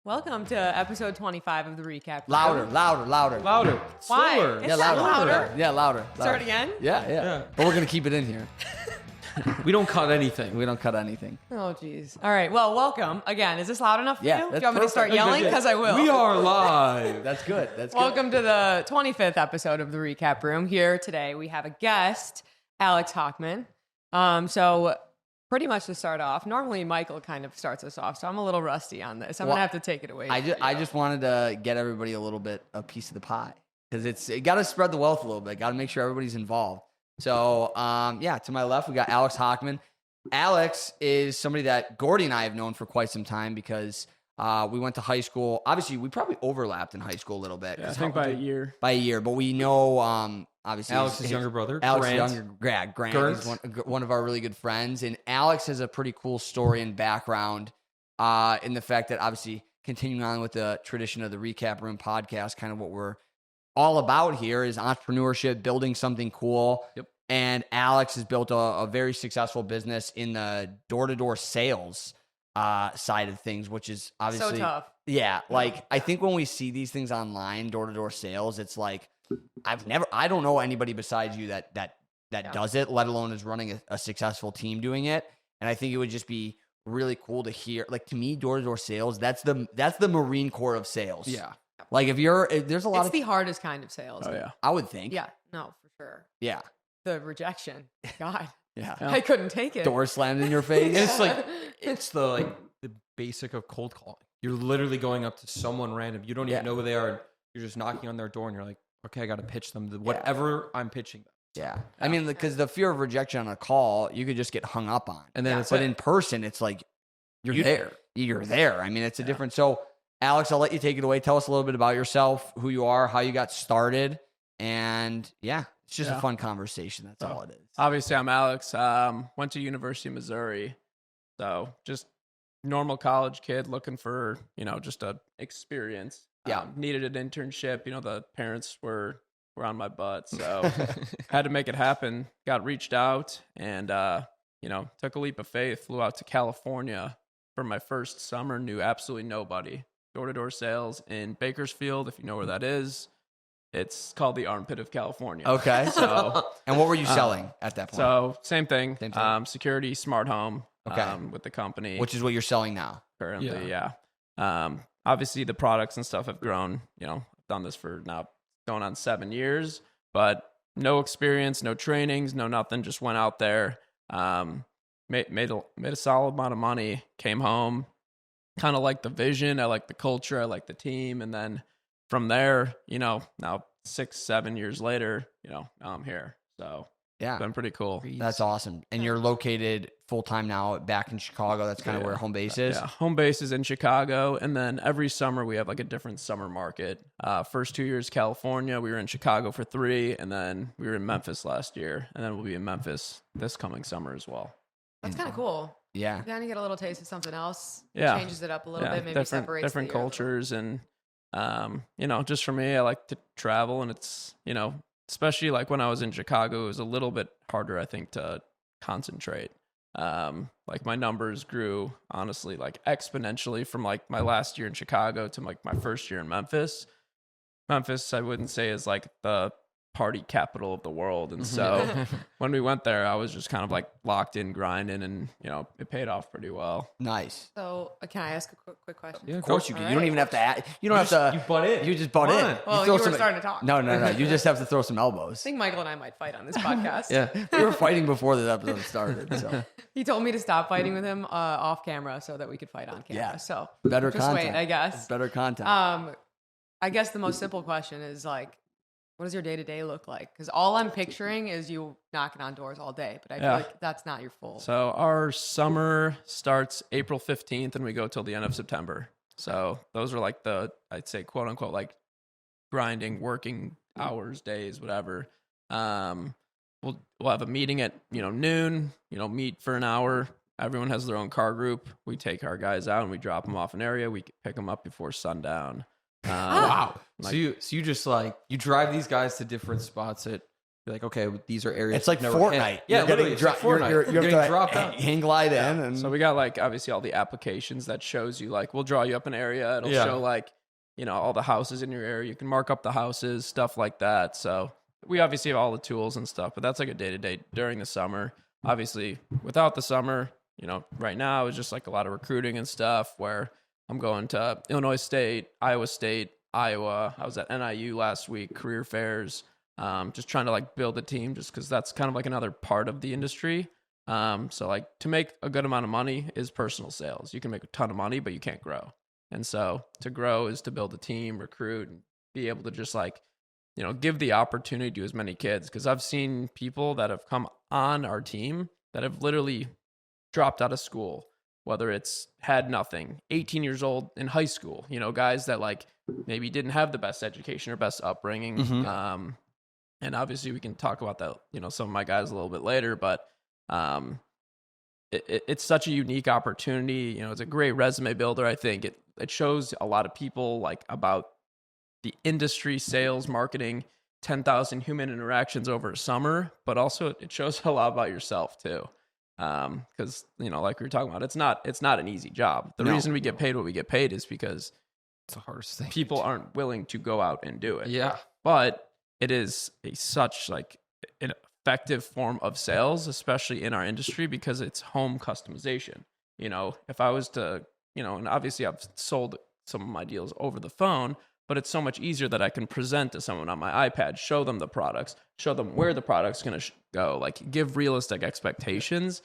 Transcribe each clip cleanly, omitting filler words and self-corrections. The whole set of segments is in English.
Welcome to episode 25 of the REKAP Room. Louder. Why? Slower. It's Yeah, not louder. louder. Yeah, louder. Start again? Yeah. But we're going to keep it in here. We don't cut anything. We don't cut anything. Oh, geez. All right. Well, welcome. Again, is this loud enough for Yeah, you? Do that's you want me to start perfect. yelling? Because I will. We are live. That's good. Welcome to the 25th episode of the REKAP Room. Here today, we have a guest, Alex Hochman. So pretty much to start off, normally Michael kind of starts us off, so I'm a little rusty on this. I'm going to have to take it away. I just wanted to get everybody a piece of the pie because it got to spread the wealth a little bit. Got to make sure everybody's involved. So, to my left, we got Alex Hochman. Alex is somebody that Gordy and I have known for quite some time because we went to high school. Obviously, we probably overlapped in high school a little bit. Yeah, I think by a year. But we know, obviously, Alex's younger brother, Grant Gert. is one of our really good friends. And Alex has a pretty cool story and background in the fact that, obviously, continuing on with the tradition of the REKAP Room podcast, kind of what we're all about here is entrepreneurship, building something cool. Yep. And Alex has built a very successful business in the door-to-door sales side of things, which is obviously so tough. Yeah, like I think when we see these things online, door-to-door sales, it's like I don't know anybody besides you that does it, let alone is running a successful team doing it. And I think it would just be really cool to hear. Like to me, door-to-door sales, that's the Marine Corps of sales. Yeah. Like if there's a lot It's the hardest kind of sales. Oh, yeah. I would think. Yeah, no, for sure. Yeah. The rejection. God. Yeah. I couldn't take it. Door slammed in your face. It's the basic of cold calling. You're literally going up to someone random. You don't even know who they are. You're just knocking on their door and you're like, okay, I got to pitch them whatever I'm pitching them. Yeah. I mean, because the fear of rejection on a call, you could just get hung up on. And then But in person, it's like you're there. You're there. I mean, it's a different. So, Alex, I'll let you take it away. Tell us a little bit about yourself, who you are, how you got started. And it's just a fun conversation. That's all it is. Obviously, I'm Alex. Went to University of Missouri. So just normal college kid looking for, just a experience. Yeah. Needed an internship. The parents were on my butt. So had to make it happen. Got reached out and, took a leap of faith. Flew out to California for my first summer. Knew absolutely nobody. Door-to-door sales in Bakersfield, if you know where that is. It's called the armpit of California. Okay. So, and what were you selling at that point? So same thing. Same thing. Security, smart home. Okay. With the company, Which is what you're selling now. currently, yeah. Obviously, the products and stuff have grown. I've done this for now going on 7 years, but no experience, no trainings, no nothing. Just went out there, made a solid amount of money. Came home, kind of liked the vision. I liked the culture. I liked the team, and then from there, now 6-7 years later, now I'm here. So Yeah. it's been pretty cool. That's awesome. And you're located full-time now back in Chicago. That's kind of where home base is. Yeah, home base is in Chicago, and then every summer we have a different summer market. First 2 years, California. We were in Chicago for 3, and then we were in Memphis last year, and then we'll be in Memphis this coming summer as well. That's kind of cool. Yeah. You kind of get a little taste of something else. Yeah. Changes it up a little bit, maybe different separates different the cultures, and just for me, I like to travel, and it's especially like when I was in Chicago, it was a little bit harder, I think, to concentrate. Like my numbers grew honestly like exponentially from like my last year in Chicago to like my first year in Memphis. Memphis, I wouldn't say is like the party capital of the world. And so when we went there, I was just kind of like locked in grinding, and it paid off pretty well. Nice. So can I ask a quick question? Yeah, Of course you can. You don't even have to add. You don't have to. You butt in. You just butt in. Well, throw you were starting to talk. No. You just have to throw some elbows. I think Michael and I might fight on this podcast. Yeah. We were fighting before this episode started. So He told me to stop fighting with him off camera so that we could fight on camera. Yeah. So better just content. wait, I guess. Better content. I guess the most simple question is like, what does your day-to-day look like? Because all I'm picturing is you knocking on doors all day, but I feel like that's not your full. So our summer starts April 15th and we go till the end of September. So those are like I'd say quote unquote, like grinding, working hours, days, whatever. We'll have a meeting at, noon, meet for an hour. Everyone has their own car group. We take our guys out and we drop them off an area. We pick them up before sundown. Wow. Like- So you just you drive these guys to different spots at You're like, okay, these are areas. It's like I've never hit. Fortnite. Yeah, You're literally, getting it's like Fortnite. You're You're getting getting dropped out. hang glide in. And So we got like obviously all the applications that shows you like we'll draw you up an area. It'll Yeah. show like, all the houses in your area. You can mark up the houses, stuff like that. So we obviously have all the tools and stuff, but that's like a day-to-day during the summer. Obviously without the summer, right now it's just like a lot of recruiting and stuff where I'm going to Illinois State, Iowa State, Iowa. I was at NIU last week, career fairs, just trying to like build a team just because that's kind of like another part of the industry. So like to make a good amount of money is personal sales. You can make a ton of money, but you can't grow. And so to grow is to build a team, recruit, and be able to just like, give the opportunity to as many kids. Because I've seen people that have come on our team that have literally dropped out of school, whether it's had nothing, 18 years old in high school, guys that like maybe didn't have the best education or best upbringing. Mm-hmm. And obviously we can talk about that, some of my guys a little bit later, but it's such a unique opportunity. It's a great resume builder. I think it shows a lot of people like about the industry, sales, marketing, 10,000 human interactions over a summer, but also it shows a lot about yourself too. Because like we were talking about, it's not an easy job. The reason we get paid what we get paid is because It's the hardest thing. people aren't willing to go out and do it. Yeah. But it is such like an effective form of sales, especially in our industry, because it's home customization. If I was to, and obviously I've sold some of my deals over the phone, but it's so much easier that I can present to someone on my iPad, show them the products, show them where the product's going to go, like give realistic expectations,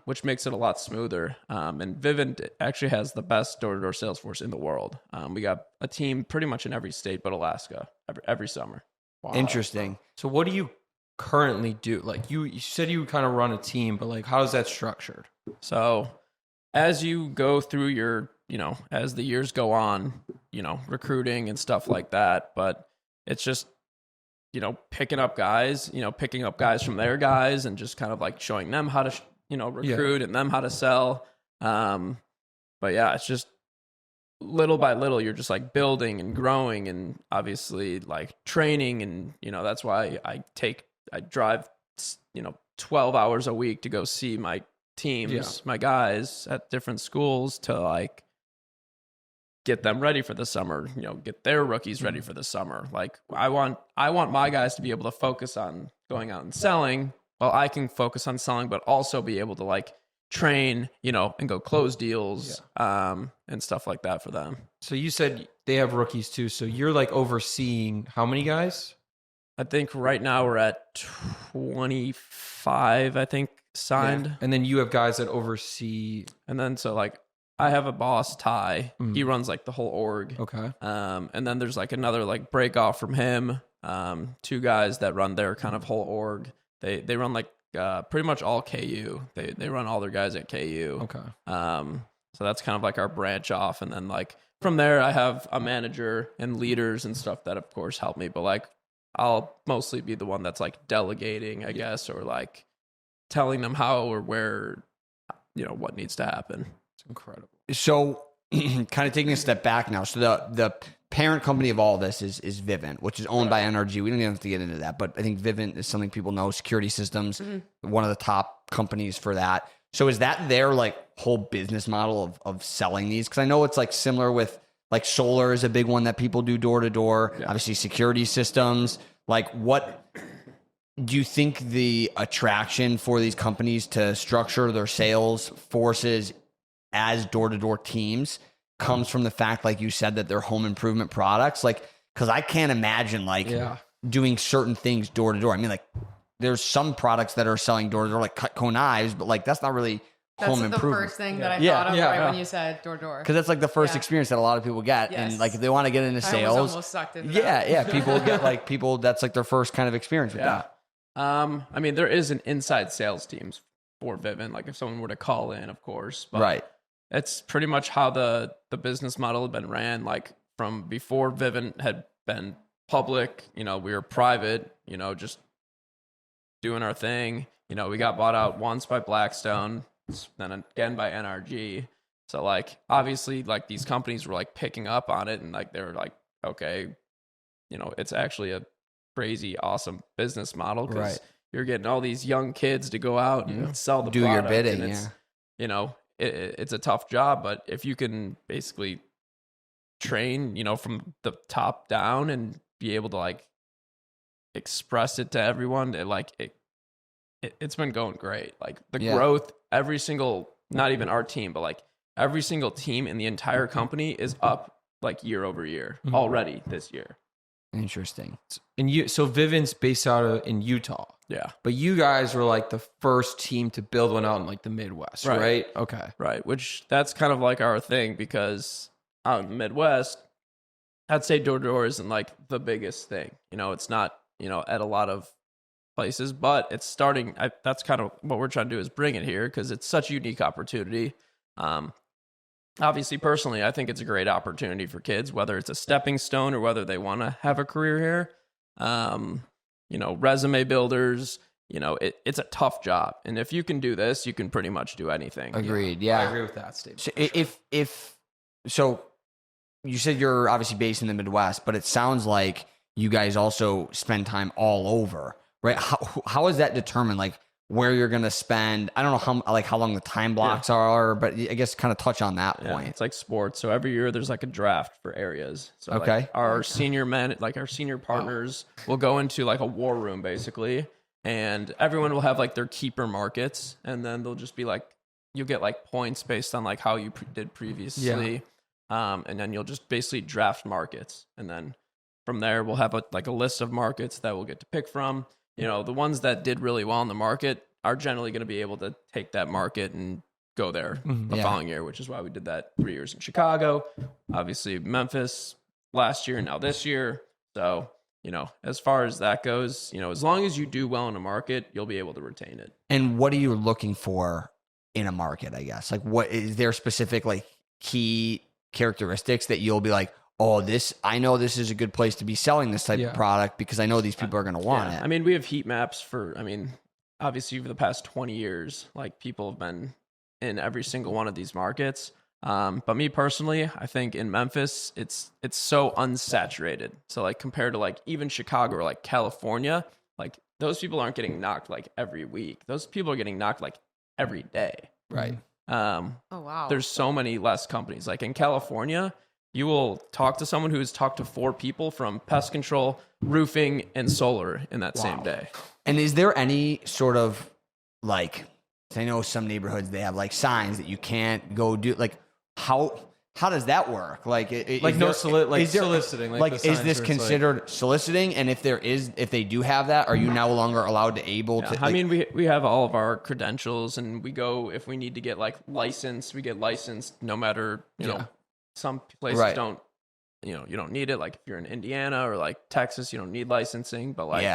which makes it a lot smoother. And Vivint actually has the best door-to-door sales force in the world. We got a team pretty much in every state but Alaska every summer. Wow. Interesting. So what do you currently do? Like you said you kind of run a team, but like how is that structured? So as you go through your, as the years go on, recruiting and stuff like that, but it's just, picking up guys from their guys and just kind of like showing them how to, recruit and them how to sell. But yeah, it's just little by little, you're just like building and growing and obviously like training. And, that's why I drive, 12 hours a week to go see my teams, my guys at different schools to like get them ready for the summer, get their rookies ready for the summer. Like I want my guys to be able to focus on going out and selling while I can focus on selling, but also be able to like train, and go close deals, and stuff like that for them. So you said they have rookies too. So you're like overseeing how many guys? I think right now we're at 25, I think, signed. Yeah. And then you have guys that oversee. And then so like I have a boss, Ty. He runs like the whole org. Okay. And then there's like another like break off from him. Two guys that run their kind of whole org. They run like pretty much all KU. They run all their guys at KU. Okay. So that's kind of like our branch off. And then like from there I have a manager and leaders and stuff that of course help me. But like I'll mostly be the one that's like delegating, I guess, or like telling them how or where, what needs to happen. It's incredible. So kind of taking a step back now. So the parent company of all this is Vivint, which is owned by NRG. We don't even have to get into that, but I think Vivint is something people know, security systems, one of the top companies for that. So is that their like whole business model of selling these? Because I know it's like similar with like solar is a big one that people do door to door. Obviously security systems. Like what do you think the attraction for these companies to structure their sales forces as door-to-door teams comes from the fact, like you said, that they're home improvement products? Like, because I can't imagine like doing certain things door-to-door. I mean, like there's some products that are selling door-to-door, like Cutco knives, but like that's not really home improvement. That's the first thing that I thought of when you said door-to-door. Because that's like the first experience that a lot of people get. Yes. And like if they want to get into I sales. almost sucked into that. Yeah. People get like that's like their first kind of experience with that. I mean, there is an inside sales teams for Vivint, like if someone were to call in, of course. But right. It's pretty much how the business model had been ran, like from before Vivint had been public, we were private, just doing our thing. We got bought out once by Blackstone, then again by NRG. So like, obviously like these companies were like picking up on it and like, they were like, okay, it's actually a crazy, awesome business model because Right. you're getting all these young kids to go out and sell the Do your product, bidding, and it's, yeah. you know, it's a tough job, but if you can basically train, you know, from the top down and be able to like express it to everyone, it's been going great. Like the growth, every single, not even our team, but like every single team in the entire company is up like year over year already this year. Interesting. And so Vivint's based out in Utah. Yeah. But you guys were like the first team to build one out in like the Midwest, right? Okay. Right. Which that's kind of like our thing because out in the Midwest, I'd say door-to-door isn't like the biggest thing. You know, it's not, you know, at a lot of places, but it's starting. That's kind of what we're trying to do is bring it here because it's such a unique opportunity. Obviously, personally, I think it's a great opportunity for kids, whether it's a stepping stone or whether they want to have a career here. You know, resume builders, you know, it's a tough job. And if you can do this, you can pretty much do anything. Agreed. Yeah. I agree with that statement. So so you said you're obviously based in the Midwest, but it sounds like you guys also spend time all over, right? How is that determined? Like where you're going to spend? I don't know how long the time blocks are, but I guess kind of touch on that point. It's like sports. So every year there's like a draft for areas. So Okay. like our senior men, like our senior partners will go into like a war room basically. And everyone will have like their keeper markets. And then they'll just be like, you'll get like points based on like how you did previously. And then you'll just basically draft markets. And then from there, we'll have a list of markets that we'll get to pick from. You know, the ones that did really well in the market are generally going to be able to take that market and go there the following year, which is why we did that 3 years in Chicago, obviously Memphis last year and now this year. So, you know, as far as that goes, you know, as long as you do well in a market, you'll be able to retain it. And what are you looking for in a market, I guess? Like what is there specific like key characteristics that you'll be like, oh, I know this is a good place to be selling this type of product because I know these people are going to want it. I mean, we have heat maps obviously for the past 20 years, like people have been in every single one of these markets. But me personally, I think in Memphis, it's so unsaturated. So like compared to like even Chicago or like California, like those people aren't getting knocked like every week. Those people are getting knocked like every day. Right. Oh, wow. There's so many less companies. Like in California, you will talk to someone who's talked to 4 people from pest control, roofing, and solar in that same day. And is there any sort of like, I know some neighborhoods, they have like signs that you can't go do, like how does that work? Like, soliciting. Like, the is this signs where it's considered soliciting? And if they do have that, are you no longer allowed to able to? I mean, we have all of our credentials, and we go if we need to get like licensed, we get licensed no matter you know. Some places don't, you know, you don't need it. Like if you're in Indiana or like Texas, you don't need licensing. But like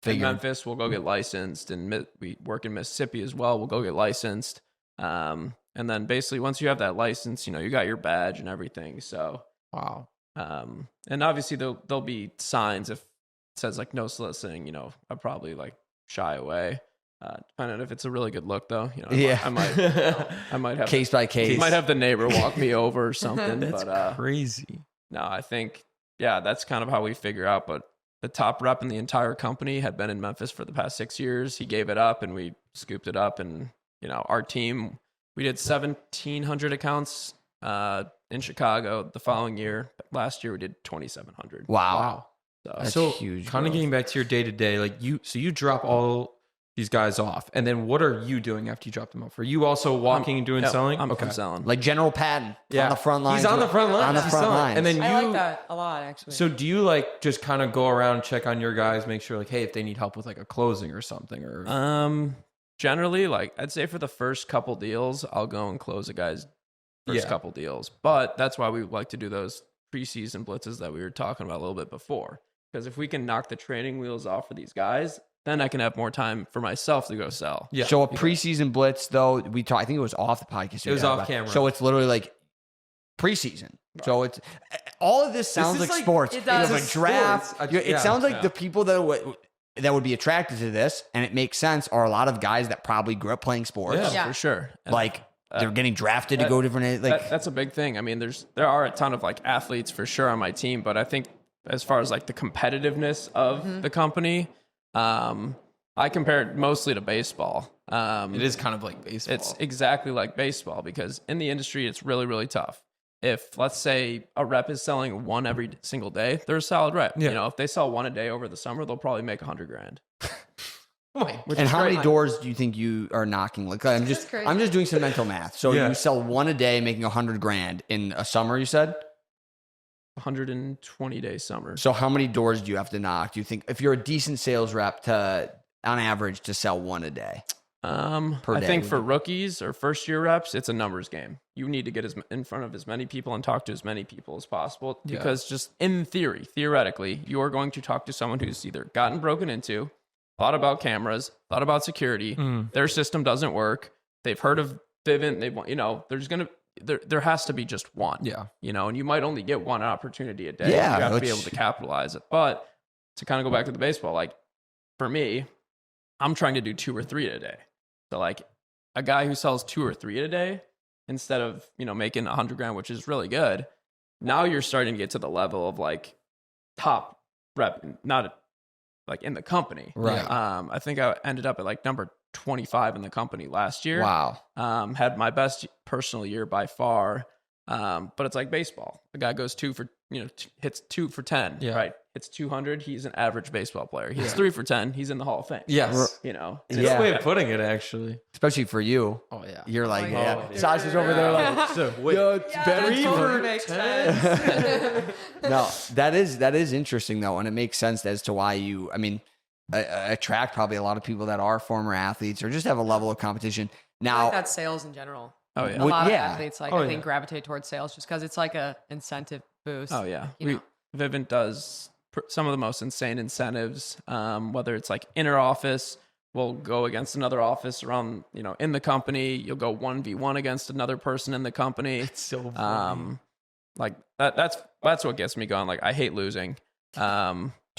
in Memphis, we'll go get licensed, and we work in Mississippi as well. We'll go get licensed. And then basically once you have that license, you know, you got your badge and everything. So wow. And obviously there'll be signs if it says like no soliciting. You know, I'll probably like shy away. Depending on if it's a really good look, though, you know, I might have case by case. Might have the neighbor walk me over or something. That's crazy. No, I think that's kind of how we figure out. But the top rep in the entire company had been in Memphis for the past 6 years. He gave it up, and we scooped it up. And you know, our team, we did 1,700 accounts in Chicago the following year. Last year, we did 2,700. Wow. So huge. Kind of getting back to your day to day, like you drop all these guys off, and then what are you doing after you drop them off? Are you also walking and doing selling? I'm selling. Like General Patton on the front lines. He's on the front lines. On the front lines. And then I like that a lot, actually. So do you like just kind of go around, check on your guys, make sure like, hey, if they need help with like a closing or something, or generally, like I'd say for the first couple deals, I'll go and close a guy's first couple deals. But that's why we like to do those preseason blitzes that we were talking about a little bit before. Because if we can knock the training wheels off for these guys, then I can have more time for myself to go sell. Yeah. So a preseason blitz, though, I think it was off the podcast. It was off camera. So it's literally like preseason. Right. So it's all of this sounds like sports. It does. You have a draft. It sounds like the people that would be attracted to this, and it makes sense, are a lot of guys that probably grew up playing sports. Yeah, for sure. And like they're getting drafted to go different. Like that's a big thing. I mean, there are a ton of like athletes for sure on my team, but I think as far as like the competitiveness of the company, I compare it mostly to baseball. It is kind of like baseball. It's exactly like baseball because in the industry, it's really, really tough. If, let's say, a rep is selling one every single day, they're a solid rep. Yeah. You know, if they sell one a day over the summer, they'll probably make $100,000. And how many doors do you think you are knocking? Like I'm just doing some mental math. So you sell one a day, making $100,000 in a summer. You said 120 day summer. So how many doors do you have to knock? Do you think if you're a decent sales rep to, on average, to sell one a day? I think for rookies or first year reps, it's a numbers game. You need to get in front of as many people and talk to as many people as possible because just in theory, theoretically, you're going to talk to someone who's either gotten broken into, thought about cameras, thought about security, their system doesn't work, they've heard of Vivint, there has to be just one. Yeah. You know, and you might only get one opportunity a day. Yeah. You have to be able to capitalize it. But to kind of go back to the baseball, like for me, I'm trying to do 2 or 3 a day. So like a guy who sells 2 or 3 a day instead of, you know, making $100,000, which is really good. Now you're starting to get to the level of like top rep, not like in the company. Right. I think I ended up at like number 25 in the company last year. Wow. Had my best personal year by far. But it's like baseball. The guy goes hits 2 for 10, right? Hits 200. He's an average baseball player. He hits 3 for 10. He's in the Hall of Fame. Yes. You know, It's a good way of putting it, actually. Especially for you. Oh, yeah. You're like, yeah. Sasha's over there like, yo, it's better Totally makes sense. No, that is interesting though, and it makes sense as to why you, I mean, attract probably a lot of people that are former athletes or just have a level of competition. I Now, think that's sales in general. Oh yeah. A lot of yeah. athletes I think gravitate towards sales just because it's like a incentive boost. Oh yeah. You know. Vivint does some of the most insane incentives. Whether it's like inner office, we'll go against another office around, you know, in the company. You'll go 1v1 against another person in the company. It's so funny. Like that's what gets me going. Like I hate losing.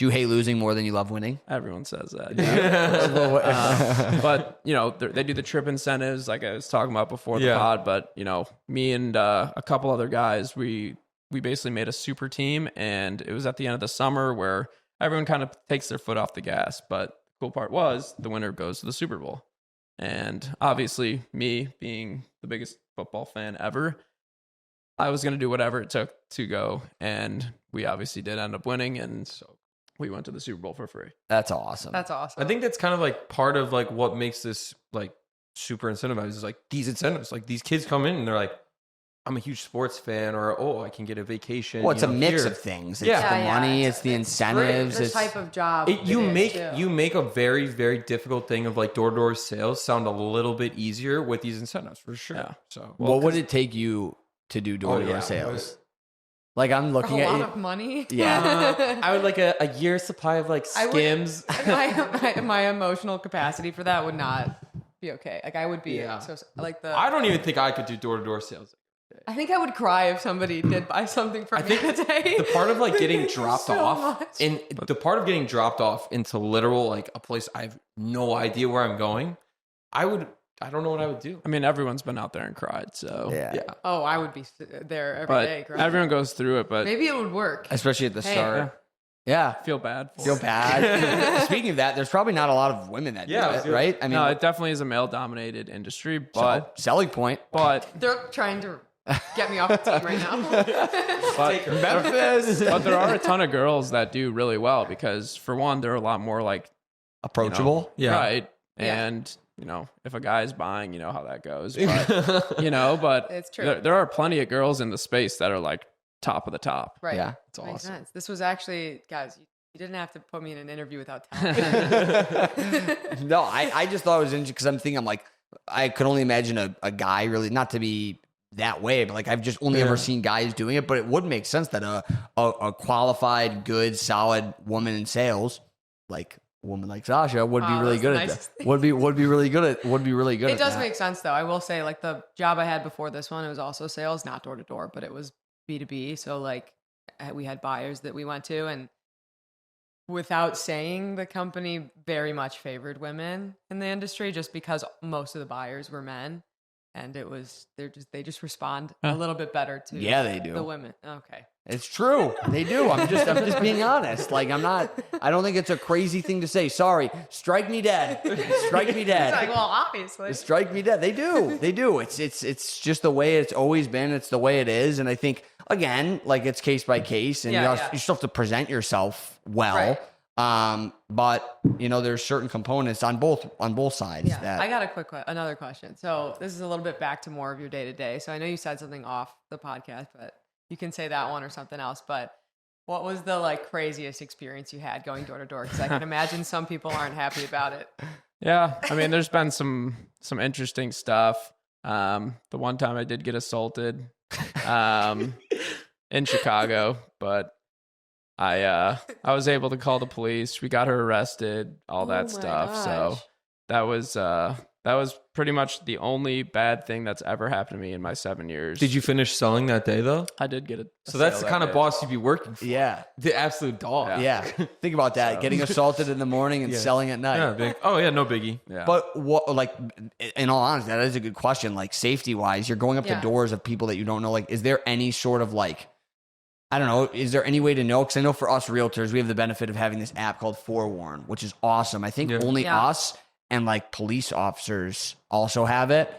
do you hate losing more than you love winning? Everyone says that. Yeah. But, you know, they do the trip incentives like I was talking about before the pod. But, you know, me and a couple other guys, we basically made a super team. And it was at the end of the summer where everyone kind of takes their foot off the gas. But the cool part was the winner goes to the Super Bowl. And obviously, me being the biggest football fan ever, I was going to do whatever it took to go. And we obviously did end up winning. And so we went to the Super Bowl for free. That's awesome. That's awesome. I think that's kind of like part of like what makes this like super incentivized is like these incentives. Like these kids come in and they're like, I'm a huge sports fan, or I can get a vacation. Well, it's a mix of things. It's the money, it's the incentives, the type of job. You make a very, very difficult thing of like door-to-door sales sound a little bit easier with these incentives for sure. Yeah. So what would it take you to do door-to-door sales? Like I'm looking a at lot you. of money. Yeah. I would like a year's supply of like Skims. My emotional capacity for that would not be okay. Like I would be so like the. I don't even think I could do door-to-door sales. I think I would cry if somebody did buy something for me today. The part of like getting dropped So off much. and the part of getting dropped off into literal like a place I have no idea where I'm going, I don't know what I would do. I mean, everyone's been out there and cried. So Yeah. Oh, I would be there every But day. Crying. everyone goes through it. But Maybe it would work. Especially at the Hey. start. Yeah. I feel bad. Feel bad. Speaking of that, there's probably not a lot of women that do it, right? I mean, No, it definitely is a male-dominated industry, but selling point. They're trying to get me off the team right now. Memphis. but there are a ton of girls that do really well because, for one, they're a lot more like Approachable. right? And you know, if a guy's buying, you know how that goes. But, you know, but It's true. There are plenty of girls in the space that are like top of the top. Right. Yeah. It's Makes awesome. sense. This was actually, guys, you didn't have to put me in an interview without telling me. No, I just thought it was interesting because I'm like, I could only imagine a guy really, not to be that way, but like I've just only ever seen guys doing it, but it would make sense that a qualified, good, solid woman in sales, like a woman like Sasha, would be really that's good the at nicest that. thing. Would be really good at It does that. make sense, though. I will say, like, the job I had before this one, it was also sales, not door to door, but it was B2B. So, like, we had buyers that we went to, and without saying, the company very much favored women in the industry just because most of the buyers were men. And it was, they just respond a little bit better to Yeah, they do. the women. Okay. It's true. They do. I'm just being honest. Like I don't think it's a crazy thing to say. Sorry, strike me dead. Strike me dead. It's like, well, obviously. Strike me dead. They do. They do. It's just the way it's always been. It's the way it is. And I think again, like it's case by case, and you still have to present yourself well. Right. But there's certain components on both sides. Yeah. That I got another question. So this is a little bit back to more of your day to day. So I know you said something off the podcast, but you can say that one or something else. But what was the craziest experience you had going door to door? Because I can imagine some people aren't happy about it. Yeah, I mean, there's been some interesting stuff. The one time I did get assaulted in Chicago, but I was able to call the police. We got her arrested, all that stuff. Gosh. So that was pretty much the only bad thing that's ever happened to me in my 7 years. Did you finish selling that day though? I did get it. So that's the kind of boss you'd be working for. Yeah. The absolute dog. Yeah. Think about that. Getting assaulted in the morning and selling at night. Yeah, no biggie. Yeah. But what, in all honesty, that is a good question. Like safety wise, you're going up to doors of people that you don't know. Like, is there any sort of I don't know, is there any way to know? Because I know for us realtors, we have the benefit of having this app called Forewarn, which is awesome. I think only us and police officers also have it.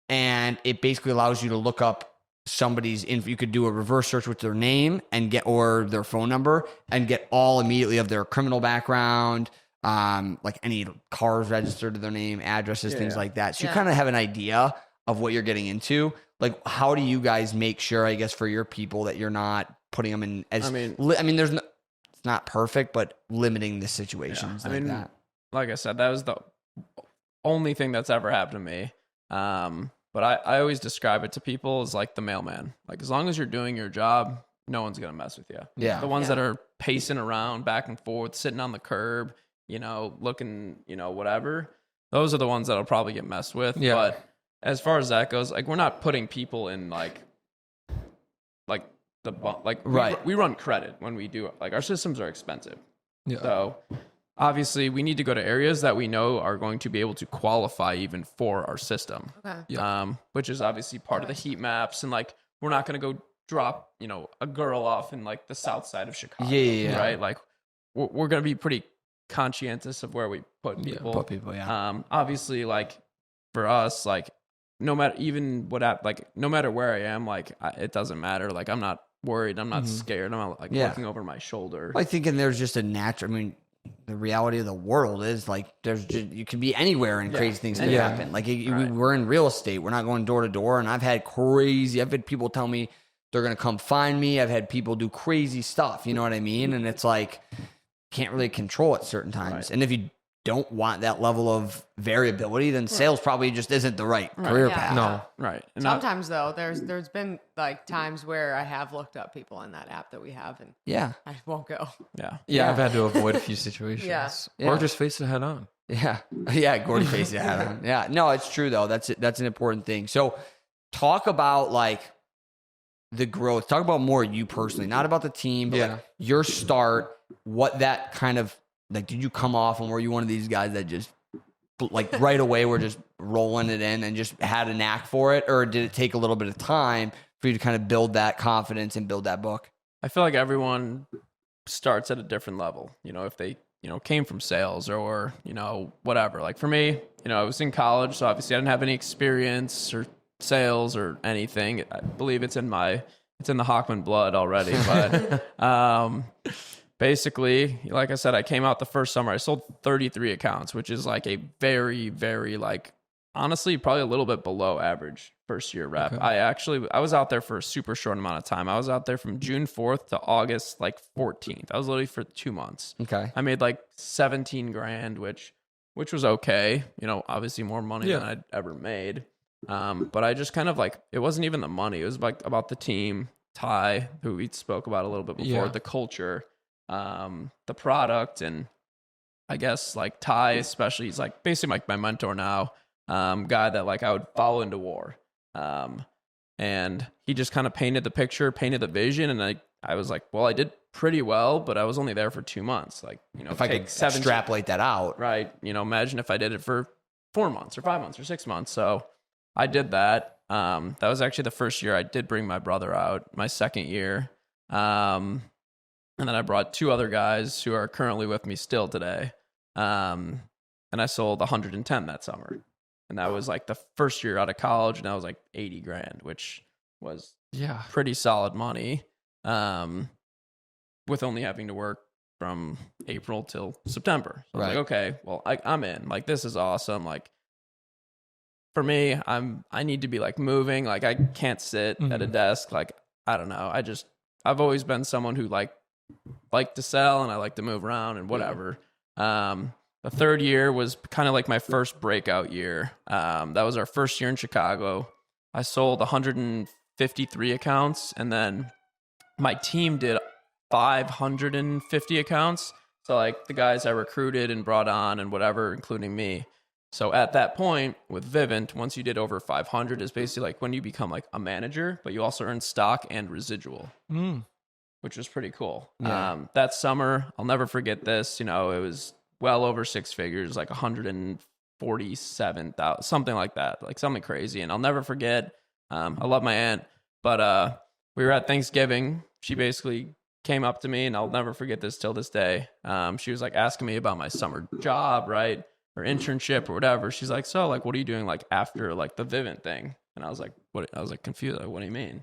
And it basically allows you to look up somebody's info. You could do a reverse search with their name and or their phone number and get all immediately of their criminal background, any cars registered to their name, addresses, things like that. So you kind of have an idea of what you're getting into. Like, how do you guys make sure, I guess, for your people that you're not putting them in as, there's no, it's not perfect, but limiting the situations that. Like I said, that was the only thing that's ever happened to me. But I always describe it to people as like the mailman. Like, as long as you're doing your job, no one's going to mess with you. Yeah. The ones that are pacing around back and forth, sitting on the curb, looking, whatever, those are the ones that'll probably get messed with. Yeah. But as far as that goes, we're not putting people in we run credit when we do it. Our systems are expensive. Yeah. So obviously we need to go to areas that we know are going to be able to qualify even for our system. Okay. Yeah. Which is obviously part of the heat maps, and we're not going to go drop, a girl off in the south side of Chicago. Yeah. Right? We're going to be pretty conscientious of where we put people. Obviously for us, no matter no matter where I am, it doesn't matter. I'm not worried. I'm not scared. I'm not looking over my shoulder. I think, and there's just a natural, the reality of the world is you can be anywhere and crazy things can happen. We're in real estate. We're not going door to door. And I've had people tell me they're going to come find me. I've had people do crazy stuff. You know what I mean? And it's can't really control it certain times. Right. And if you don't want that level of variability, then sales probably just isn't the right career path. No. Right. And sometimes though, there's been times where I have looked up people in that app that we have, and I won't go. Yeah. I've had to avoid a few situations. Or just face it head on. Yeah. Gordy face it head on. Yeah. No, it's true though. That's an important thing. So talk about the growth. Talk about more you personally, not about the team, but your start, what that kind of, did you come off and were you one of these guys that just right away were just rolling it in and just had a knack for it? Or did it take a little bit of time for you to kind of build that confidence and build that book? I feel like everyone starts at a different level. If they, came from sales or, whatever. For me, I was in college, so obviously I didn't have any experience or sales or anything. I believe it's in the Hochman blood already, but, basically, like I said, I came out the first summer. I sold 33 accounts, which is a very, very honestly, probably a little bit below average first year rep. Okay. I was out there for a super short amount of time. I was out there from June 4th to August 14th. I was literally for 2 months. Okay. I made $17,000, which was okay. Obviously more money than I'd ever made. But I just kind of it wasn't even the money. It was about the team, Ty, who we spoke about a little bit before, the culture, the product, and I guess Ty especially, he's basically my mentor now, guy that I would follow into war, and he just kind of painted the picture, painted the vision, and I was well, I did pretty well, but I was only there for 2 months. If I could extrapolate that out, right? Imagine if I did it for 4 months or 5 months or 6 months. So I did that. That was actually the first year I did bring my brother out. My second year, And then I brought 2 other guys who are currently with me still today. And I sold 110 that summer. And that was like the first year out of college, and that was like 80 grand, which was pretty solid money. With only having to work from April till September. So I was like, okay, well, I'm in. Like, this is awesome. Like, for me, I need to be like moving. Like, I can't sit at a desk. Like, I don't know. I've always been someone who like to sell, and I like to move around and whatever. The third year was kind of like my first breakout year. That was our first year in Chicago. I sold 153 accounts, and then my team did 550 accounts. So like the guys I recruited and brought on and whatever, including me. So at that point with Vivint, once you did over 500 is basically like when you become like a manager, but you also earn stock and residual, which was pretty cool. Yeah. That summer, I'll never forget this. You know, it was well over 6 figures, like 147,000, something like that, like something crazy. And I'll never forget. I love my aunt, but we were at Thanksgiving. She basically came up to me, and I'll never forget this till this day. She was like asking me about my summer job, right? Or internship or whatever. She's like, so like, what are you doing like after like the Vivint thing? And I was like, what? I was like confused. Like, what do you mean?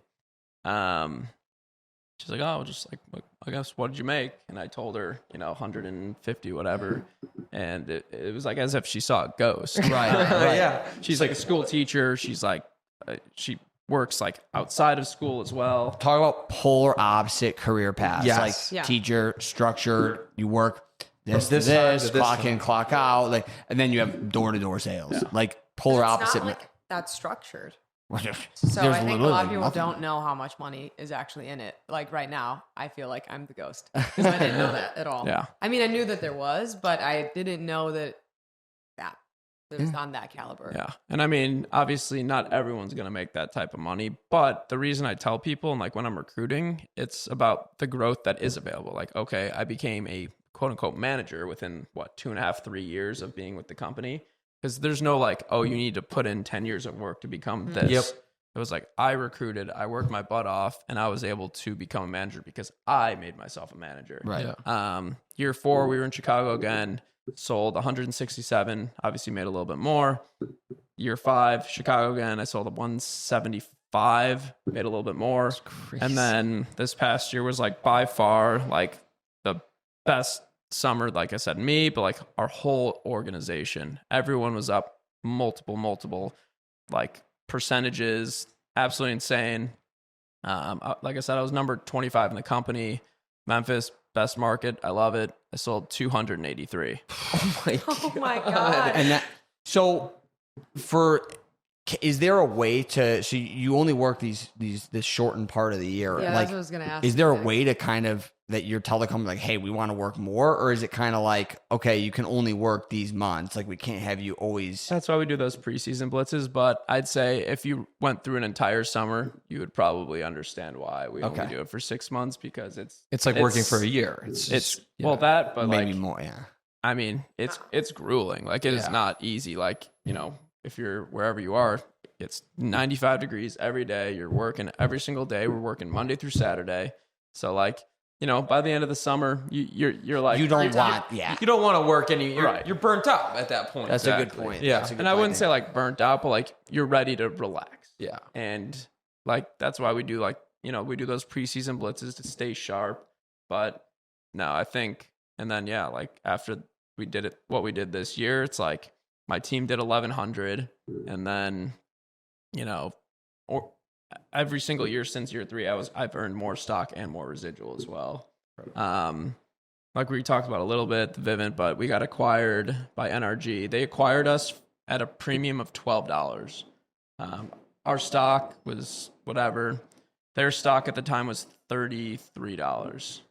She's like, oh, just like, I guess, what did you make? And I told her, 150, whatever. And it was like as if she saw a ghost. Right. Yeah. She's like a school teacher. She's like, she works like outside of school as well. Talk about polar opposite career paths. Yes. Like teacher, structured, you work this, time, clock in, clock out. Like, and then you have door-to-door sales. Yeah. Like polar opposite. Not like that's structured. So I think a lot of people don't know how much money is actually in it. Like right now, I feel like I'm the ghost because I didn't know that at all. Yeah. I mean, I knew that there was, but I didn't know that it was on that caliber. Yeah. And I mean, obviously not everyone's going to make that type of money, but the reason I tell people, and like when I'm recruiting, it's about the growth that is available. Like, okay, I became a quote unquote manager within 2.5, 3 years of being with the company. Because there's no like, oh, you need to put in 10 years of work to become this. Yep. It was like I recruited, I worked my butt off, and I was able to become a manager because I made myself a manager. Right. Yeah. Year 4, we were in Chicago again, sold 167, obviously made a little bit more. Year 5, Chicago again, I sold 175, made a little bit more. And then this past year was like by far like the best summer, like I said, me, but like our whole organization, everyone was up multiple like percentages, absolutely insane. Like I said, I was number 25 in the company. Memphis, best market, I love it. I sold 283. Oh my god! And that, so is there a way to? So you only work this shortened part of the year. Yeah, like, that's what I was gonna ask. Is there a way to kind of that you're telling the company like, hey, we want to work more, or is it kind of like, okay, you can only work these months, like we can't have you always? That's why we do those preseason blitzes. But I'd say if you went through an entire summer, you would probably understand why we only do it for 6 months, because it's like working for a year. Well, that, but maybe like more. Yeah. I mean, it's grueling. Like it is not easy. Like, if you're wherever you are, it's 95 degrees every day. You're working every single day. We're working Monday through Saturday. So like, by the end of the summer, you're like, you don't want to work any. You're burnt out at that point. That's a good point. Yeah, and I wouldn't say like burnt out, but like you're ready to relax. Yeah, and like that's why we do like we do those preseason blitzes to stay sharp. But no, I think, and then like after we did it, what we did this year, it's like my team did 1,100, and then or every single year since year 3, I've earned more stock and more residual as well. Like we talked about a little bit, the Vivint, but we got acquired by NRG. They acquired us at a premium of $12. Our stock was whatever. Their stock at the time was $33.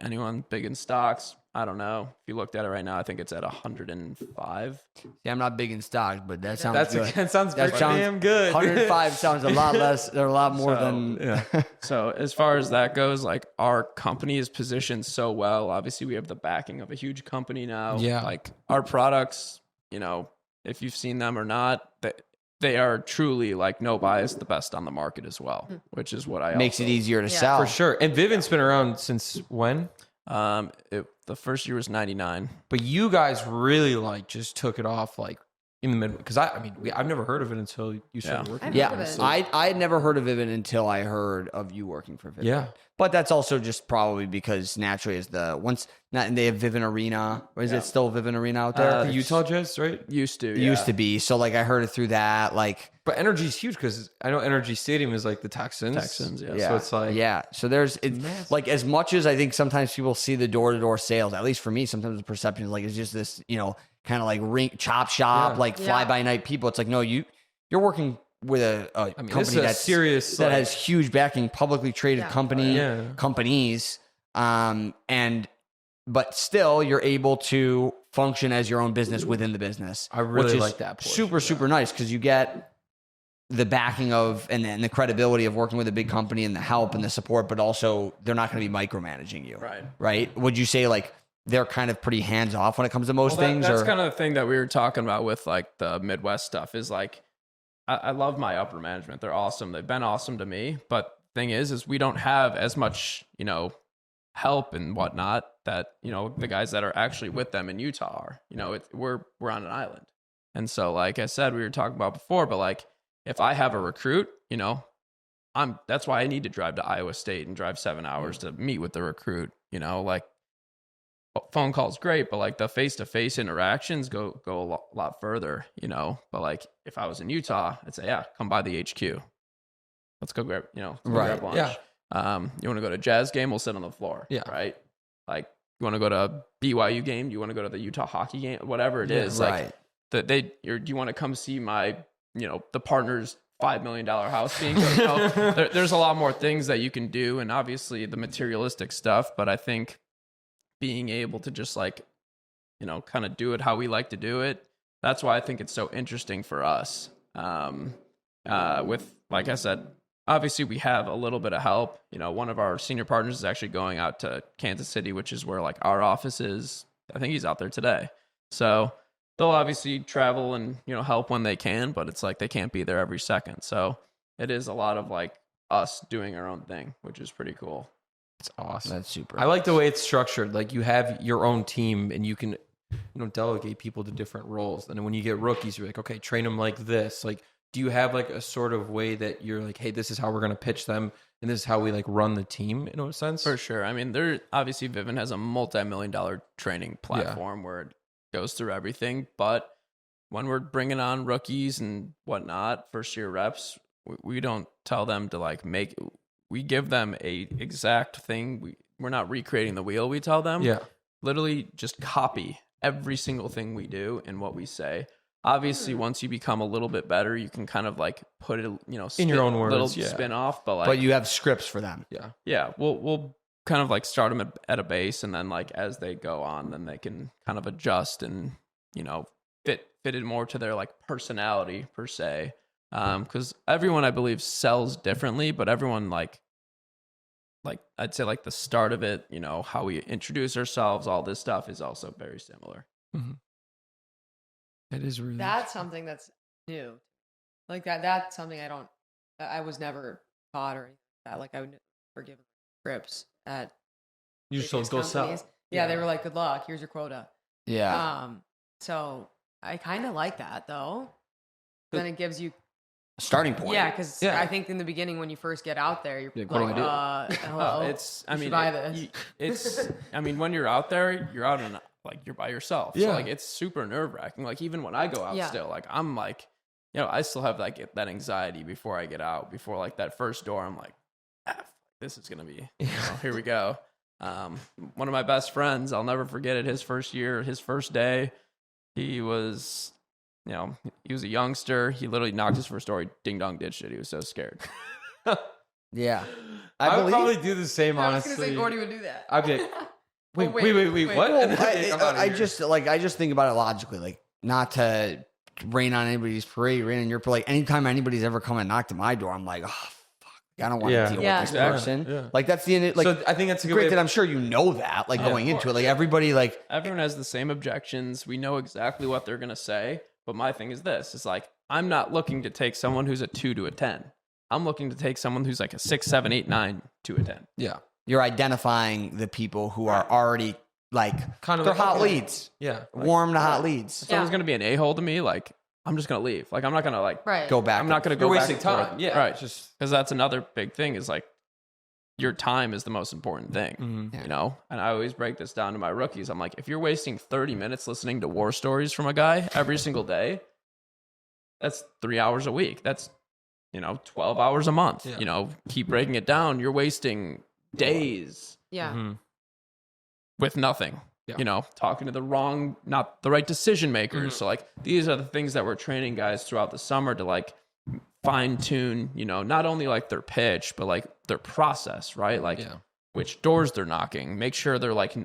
Anyone big in stocks? I don't know. If you looked at it right now, I think it's at 105. Yeah, I'm not big in stocks, but that sounds good. That sounds damn good. 105 sounds a lot less. They're a lot more than. Yeah. So as far as that goes, like our company is positioned so well. Obviously, we have the backing of a huge company now. Yeah. Like our products, if you've seen them or not, they are truly like no bias, the best on the market as well, which is what I Makes also, it easier to sell. For sure. And Vivint's been around since when? The first year was 99. But you guys really like just took it off like in the mid, because I've never heard of it until you started working. I've Yeah, heard of it. I had never heard of Vivint until I heard of you working for Vivint. Yeah. But that's also just probably because naturally as they have Vivint Arena, or is it still Vivint Arena out there? The Utah Jazz, right? Used to. It used to be. So like I heard it through that. Like But Energy's huge because I know Energy Stadium is like the Texans. yeah. So it's like So there's like as much as I think sometimes people see the door-to-door sales, at least for me, sometimes the perception is like it's just this, kind of like chop shop, like fly by night people. It's like, no, you're working with a company that's serious that has huge backing, publicly traded companies, but still you're able to function as your own business within the business. I really which is like that portion, super nice because you get the backing of and the credibility of working with a big company and the help and the support, but also they're not going to be micromanaging you. Right? Would you say like they're kind of pretty hands off when it comes to most things? That's kind of the thing that we were talking about with like the Midwest stuff is like, I love my upper management. They're awesome. They've been awesome to me. But thing is we don't have as much, help and whatnot that, the guys that are actually with them in Utah are, we're on an island. And so, like I said, we were talking about before, but like, if I have a recruit, that's why I need to drive to Iowa State and drive 7 hours to meet with the recruit, like phone calls great, but like the face-to-face interactions go a lot further, but like if I was in Utah, I'd say, yeah, come by the HQ. Let's go grab, grab lunch. Yeah. You want to go to a Jazz game? We'll sit on the floor. Yeah. Right. Like you want to go to a BYU game? You want to go to the Utah hockey game? Whatever it is. Right. Like do you want to come see my, the partner's $5 million house being built? There's a lot more things that you can do. And obviously the materialistic stuff, but I think being able to just like, kind of do it how we like to do it. That's why I think it's so interesting for us. With, like I said, obviously we have a little bit of help. One of our senior partners is actually going out to Kansas City, which is where like our office is. I think he's out there today. So they'll obviously travel and, help when they can, but it's like they can't be there every second. So it is a lot of like us doing our own thing, which is pretty cool. It's awesome. That's super. I like the way it's structured. Like you have your own team and you can, delegate people to different roles. And then when you get rookies, you're like, okay, train them like this. Like, do you have like a sort of way that you're like, hey, this is how we're going to pitch them. And this is how we like run the team in a sense? For sure. I mean, obviously Vivint has a multi-million-dollar training platform where it goes through everything. But when we're bringing on rookies and whatnot, first year reps, we don't tell them to like we give them a exact thing. We're not recreating the wheel. We tell them, literally just copy every single thing we do and what we say. Obviously, once you become a little bit better, you can kind of like put it, in your own words, little spin off. But you have scripts for them. Yeah. We'll kind of like start them at a base, and then like as they go on, then they can kind of adjust and fit it more to their like personality per se. Because everyone, I believe, sells differently, but everyone like I'd say like the start of it, how we introduce ourselves, all this stuff is also very similar. Mm-hmm. It is really. That's something that's new. Like that's something I was never taught or anything like that. Like I would never given scripts at. You just go sell. Yeah, they were like, "Good luck. Here's your quota." Yeah. So I kind of like that though. Then it gives you starting point. Yeah, because I think in the beginning when you first get out there, you're like, what do I do? Hello. Buy this. When you're out there, you're out in like you're by yourself. Yeah. So like it's super nerve wracking. Like even when I go out still, like I'm like, I still have like that anxiety before I get out. Before like that first door, I'm like, this is gonna be, here we go. One of my best friends, I'll never forget it. His first year, his first day, he was a youngster. He literally knocked his first door. He ding dong ditched it. He was so scared. Yeah. I would probably do the same, I was honestly. going to say Gordy would do that. I'd be like, wait, what? Well, I just think about it logically, like not to rain on anybody's parade, rain on your parade. Like anytime anybody's ever come and knocked at my door, I'm like, oh fuck, I don't want to deal with this person. Yeah. Like that's the end. Like, so I think that's a good great way. that I'm sure you know that. Like going into it, like everybody, like everyone has the same objections. We know exactly what they're gonna say. But my thing is this: it's like I'm not looking to take someone who's a 2 to a 10. I'm looking to take someone who's like a 6, 7, 8, 9 to a 10. Yeah. You're identifying the people who are already like Kind of they're like, hot okay. leads. Yeah. Warm to hot leads. If someone's going to be an a-hole to me, like, I'm just going to leave. Like, I'm not going to like Right. Go back. I'm not going to You're go back wasting and forth. time. Yeah. Right. It's just Because that's another big thing is like your time is the most important thing, Yeah. you know? And I always break this down to my rookies. I'm like, if you're wasting 30 minutes listening to war stories from a guy every single day, that's 3 hours a week. That's, 12 hours a month. Yeah. Keep breaking it down. You're wasting days Yeah. with nothing. Yeah. Talking to not the right decision makers. So like these are the things that we're training guys throughout the summer to like fine tune, not only like their pitch, but like their process, right? Like which doors they're knocking, make sure they're like,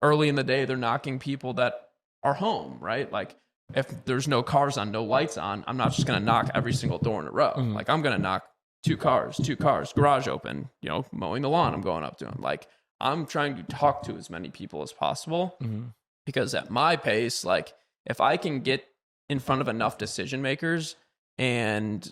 early in the day, they're knocking people that are home, right? Like if there's no cars on, no lights on, I'm not just going to knock every single door in a row. Like I'm going to knock two cars, garage open, mowing the lawn. I'm going up to them. Like I'm trying to talk to as many people as possible because at my pace, like if I can get in front of enough decision makers and,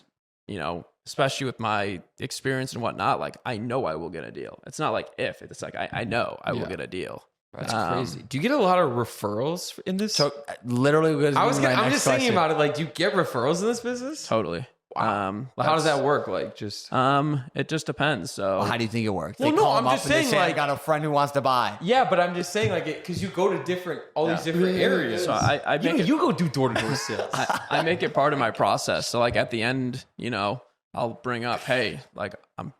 especially with my experience and whatnot, like I know I will get a deal. It's not like if, it's like I know I will get a deal. that's crazy. Do you get a lot of referrals in this? So literally, I'm just thinking about it. Like, do you get referrals in this business? Totally. Wow. How does that work? Like, just it just depends. So How do you think it works? Well, They no, call I'm them just up and they saying, say, I like- got a friend who wants to buy. yeah, but I'm just saying, like, because you go to all these different areas. So I make it, you go do door to door sales. I make it part of my process. So like at the end, I'll bring up, hey, like I'm,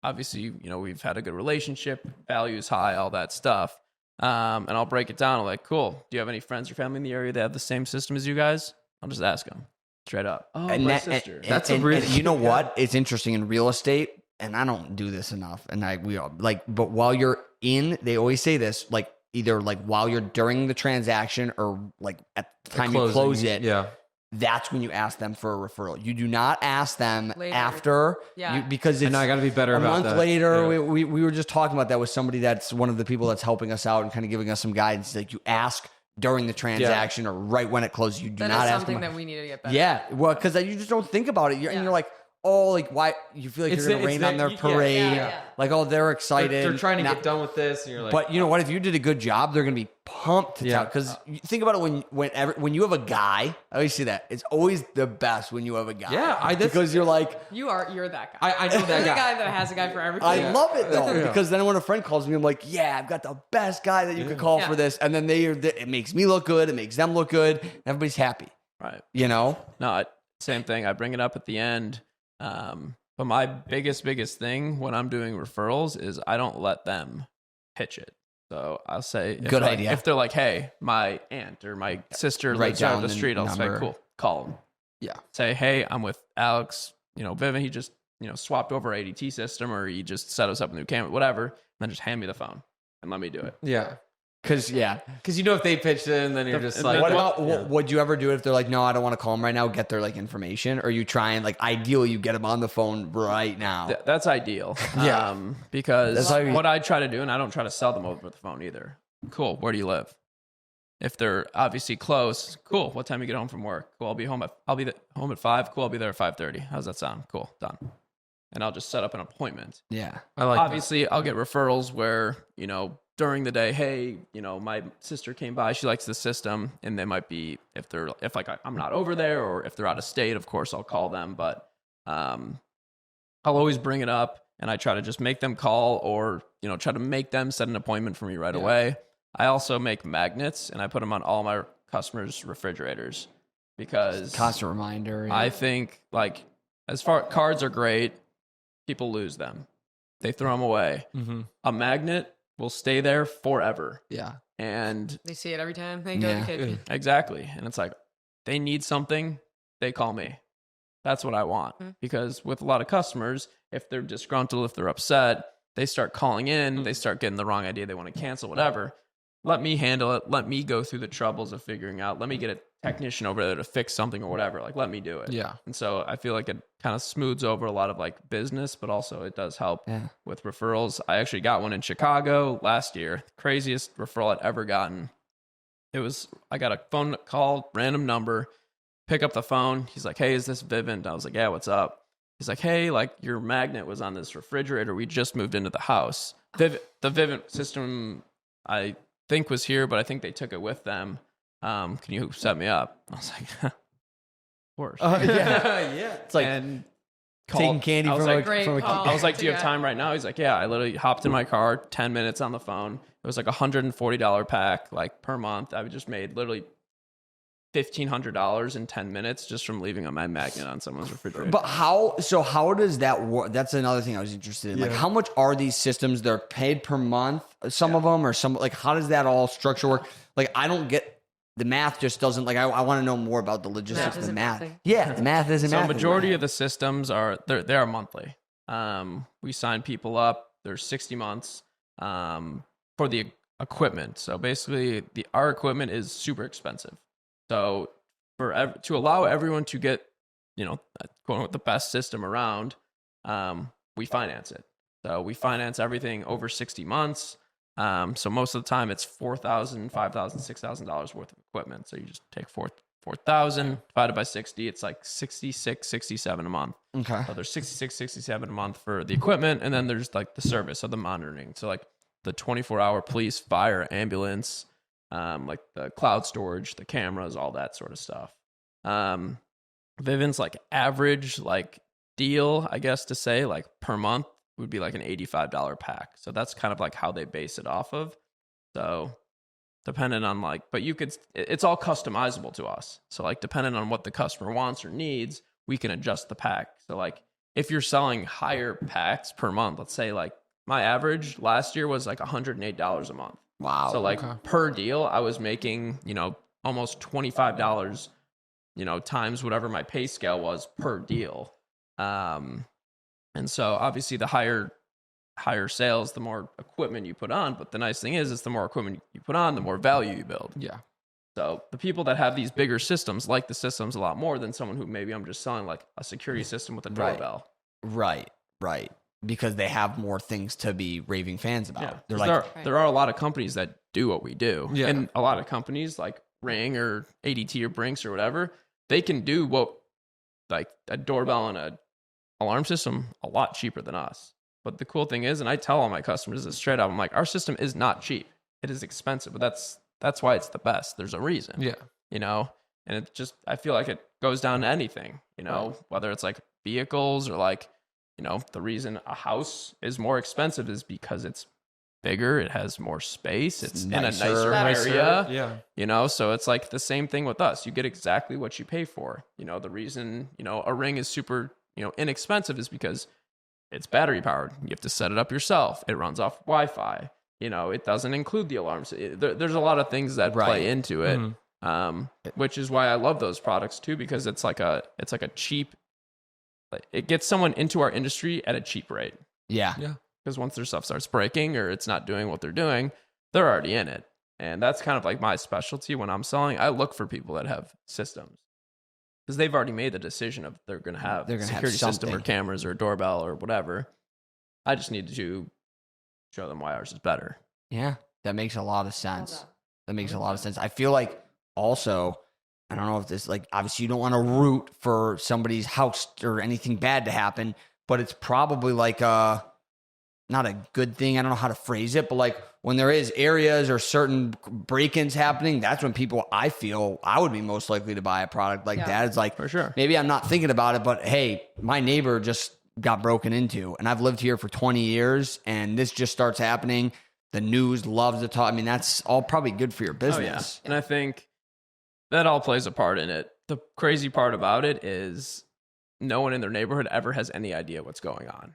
obviously, we've had a good relationship, values high, all that stuff. And I'll break it down. I'm like, cool. Do you have any friends or family in the area that have the same system as you guys? I'll just ask them straight up. Oh, And my that- sister. That's a and really you know what? It's interesting in real estate, and I don't do this enough. And but while you're in, they always say this, like either like while you're during the transaction or like at the time you close it. Yeah. That's when you ask them for a referral. You do not ask them Later. after, Yeah. because it's I know I got to be better a about month that. later. Yeah. We were just talking about that with somebody that's one of the people that's helping us out and kind of giving us some guidance. Like you ask during the transaction or right when it closes. You do That not is ask something them. that we need to get better. Yeah, well, because you just don't think about it. And you're like, oh, like why you feel like It's you're gonna the- rain it's on the- their yeah, parade? yeah. Like, oh, they're excited. They're trying to Now- get done with this, and you're like, But you know what? If you did a good job, they're gonna be pumped to Yeah. because think about it when you have a guy. I always say that it's always the best when you have a guy. Yeah, because you're like. You're that guy. I know You're that the guy. guy that has a guy for everything. I love it though Yeah. because then when a friend calls me, I'm like, yeah, I've got the best guy that you could call Yeah. for this, and then it makes me look good, it makes them look good, and everybody's happy. Right. You know? No, same thing. I bring it up at the end. But my biggest thing when I'm doing referrals is I don't let them pitch it. So I'll say, Good idea. If they're like, hey, my aunt or my sister Write lives down down the the street, I'll number. say, cool, call them. Yeah. Say, hey, I'm with Alex, Vivint, he just, swapped over our ADT system or he just set us up a new camera, whatever. And then just hand me the phone and let me do it. yeah, Because because if they pitched it, and then you're just and like, then What Well, about would you ever do it if they're like, no, I don't want to call them right now, get their like information, or you try and like ideally you get them on the phone right now? That's ideal. Yeah. Because That's how you- what I try to do, and I don't try to sell them over the phone either. Cool. Where do you live? If they're obviously close, cool. What time you get home from work? Cool. I'll be home at 5. Cool. I'll be there at 5:30. How's that sound? Cool. Done. And I'll just set up an appointment. Yeah. I like Obviously, I'll get referrals where, during the day, hey, my sister came by, she likes the system, and they might be if I'm not over there or if they're out of state, of course I'll call them, but I'll always bring it up and I try to just make them call or, try to make them set an appointment for me right away. I also make magnets and I put them on all my customers' refrigerators because Constant reminder. I think like as far cards are great, people lose them. They throw them away. Mm-hmm. A magnet will stay there forever. Yeah. And They see it every time they go to the kitchen. exactly. And it's like they need something, they call me. That's what I want. Because with a lot of customers, if they're disgruntled, if they're upset, they start calling in, they start getting the wrong idea, they want to cancel, whatever. Let me handle it. Let me go through the troubles of figuring out. Let me get a technician over there to fix something or whatever. Like, let me do it. Yeah. And so I feel like it kind of smooths over a lot of like business, but also it does help with referrals. I actually got one in Chicago last year. Craziest referral I'd ever gotten. I got a phone call, random number. pick up the phone. He's like, hey, is this Vivint? I was like, yeah, what's up? He's like, hey, like your magnet was on this refrigerator. We just moved into the house. The Vivint system, I think, was here, but I think they took it with them. Can you set me up? I was like, of course. Yeah. It's like and taking candy from a Great call. I was like, do you have Yeah. time right now? He's like, yeah. I literally hopped in my car, 10 minutes on the phone. It was like $140 pack, like per month. I just made literally $1,500 in 10 minutes just from leaving a magnet on someone's refrigerator. But how does that work? That's another thing I was interested in. Like, how much are these systems? They're paid per month, some of them, or some, like, how does that all structure work? Like, I don't get the math, just doesn't, like, I want to know more about the logistics of the isn't math. mathing. Yeah, the math isn't So math. majority of the systems are they are monthly. We sign people up. There's 60 months for the equipment. So basically, our equipment is super expensive. So to allow everyone to get, going with the best system around, we finance it. So we finance everything over 60 months. So most of the time it's $4,000, $5,000, $6,000 worth of equipment. So you just take 4,000 divided by 60. It's like 66, 67 a month. Okay. So there's 66, 67 a month for the equipment. And then there's like the service of the monitoring. So like the 24-hour police, fire, ambulance, like the cloud storage, the cameras, all that sort of stuff. Vivint's like average like deal, I guess to say, like per month would be like an $85 pack. So that's kind of like how they base it off of. So depending on like, but it's all customizable to us. So like depending on what the customer wants or needs, we can adjust the pack. So like if you're selling higher packs per month, let's say like my average last year was like $108 a month. Wow. So like per deal, I was making, almost $25, times whatever my pay scale was per deal. And so obviously the higher sales, the more equipment you put on. But the nice thing is the more equipment you put on, the more value you build. Yeah. So the people that have these bigger systems like the systems a lot more than someone who maybe I'm just selling like a security system with a doorbell. Right. Because they have more things to be raving fans about. Yeah. They're like, There are a lot of companies that do what we do. Yeah. And a lot of companies like Ring or ADT or Brinks or whatever, they can do what like a doorbell and a alarm system a lot cheaper than us. But the cool thing is, and I tell all my customers this straight up, I'm like, our system is not cheap. It is expensive, but that's why it's the best. There's a reason. Yeah. And it just, I feel like it goes down to anything, whether it's like vehicles or like, the reason a house is more expensive is because it's bigger, it has more space, it's in a nicer area. Yeah. So it's like the same thing with us. You get exactly what you pay for. The reason, a Ring is super, inexpensive is because it's battery powered. You have to set it up yourself. It runs off Wi-Fi. It doesn't include the alarms. There's a lot of things that play into it, which is why I love those products too, because it's like a cheap. It gets someone into our industry at a cheap rate. yeah. Because once their stuff starts breaking or it's not doing what they're doing, they're already in it. And that's kind of like my specialty when I'm selling. I look for people that have systems because they've already made the decision of they're going to have a security system or cameras or a doorbell or whatever. I just need to show them why ours is better. Yeah. That makes a lot of sense. I feel like also, I don't know if this, like, obviously you don't want to root for somebody's house or anything bad to happen, but it's probably like not a good thing. I don't know how to phrase it, but like when there is areas or certain break-ins happening, that's when I feel I would be most likely to buy a product like that. It's like, For sure. maybe I'm not thinking about it, but hey, my neighbor just got broken into and I've lived here for 20 years and this just starts happening. The news loves to talk. I mean, that's all probably good for your business. And I think that all plays a part in it. The crazy part about it is no one in their neighborhood ever has any idea what's going on.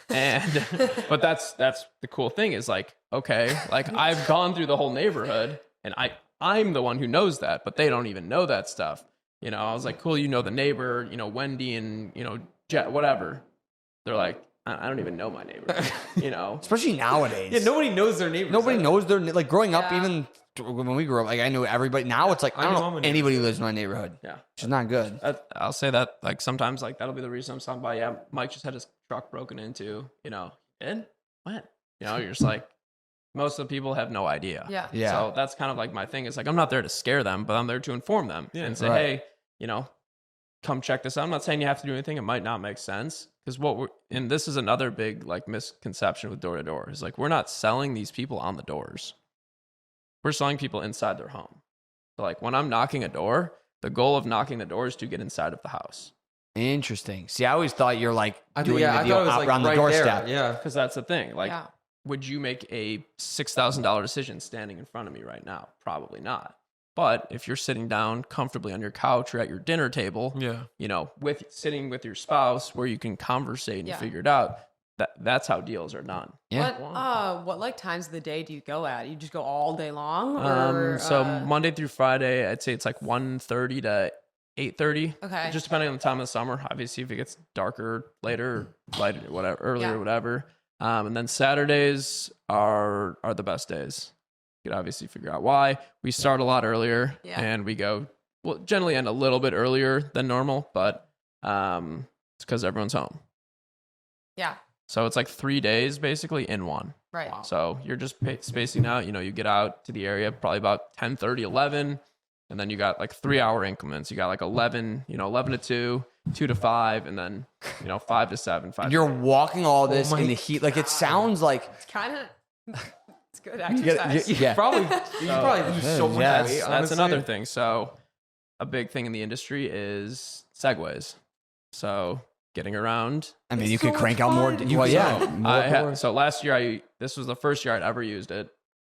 But that's the cool thing is like, okay, like I've gone through the whole neighborhood and I'm the one who knows that, but they don't even know that stuff. I was like, cool, the neighbor, Wendy and, Jet, whatever. They're like, I don't even know my neighbor, Especially nowadays. Yeah. Nobody knows their neighbors. Nobody knows like growing up, even when we grew up, like I knew everybody. Now it's like, I don't know anybody who lives in my neighborhood. Yeah. Which is not good. I'll say that like sometimes like that'll be the reason I'm talking about, yeah, Mike just had his truck broken into, and when? You're just like, most of the people have no idea. Yeah. Yeah. So that's kind of like my thing is like, I'm not there to scare them, but I'm there to inform them and say, hey, come check this out. I'm not saying you have to do anything. It might not make sense because and this is another big like misconception with door to door is like, we're not selling these people on the doors. We're selling people inside their home. So like when I'm knocking a door, the goal of knocking the door is to get inside of the house. Interesting. See, I always thought you're like doing I the deal thought it was out like around the right doorstep. there. Yeah. Because that's the thing. Like, Yeah. would you make a $6,000 decision standing in front of me right now? Probably not. But if you're sitting down comfortably on your couch or at your dinner table, sitting with your spouse where you can conversate and figure it out, that's how deals are done. Yeah. What like times of the day do you go at? You just go all day long? Or, So Monday through Friday, I'd say it's like 1:30 to 8:30. Okay. Just depending on the time of the summer. Obviously, if it gets darker later, lighter, whatever, earlier, whatever. And then Saturdays are the best days. You could obviously figure out why. We start a lot earlier and we go, generally end a little bit earlier than normal, but it's because everyone's home. Yeah. So it's like 3 days basically in one. Right. Wow. So you're just spacing out, you get out to the area probably about 10:30, 11, and then you got like 3 hour increments. You got like 11, 11 to 2, 2 to 5, and then, 5 to 7, 5 You're to 8. walking all this in the heat. Like it sounds like It's kind of, it's good exercise. yeah. Probably you probably lose so much Yes. weight. That's honestly. another thing. So a big thing in the industry is segways. So getting around. I mean, It's you could so crank much out more. fun. Well, yeah. So, more so last year, this was the first year I'd ever used it.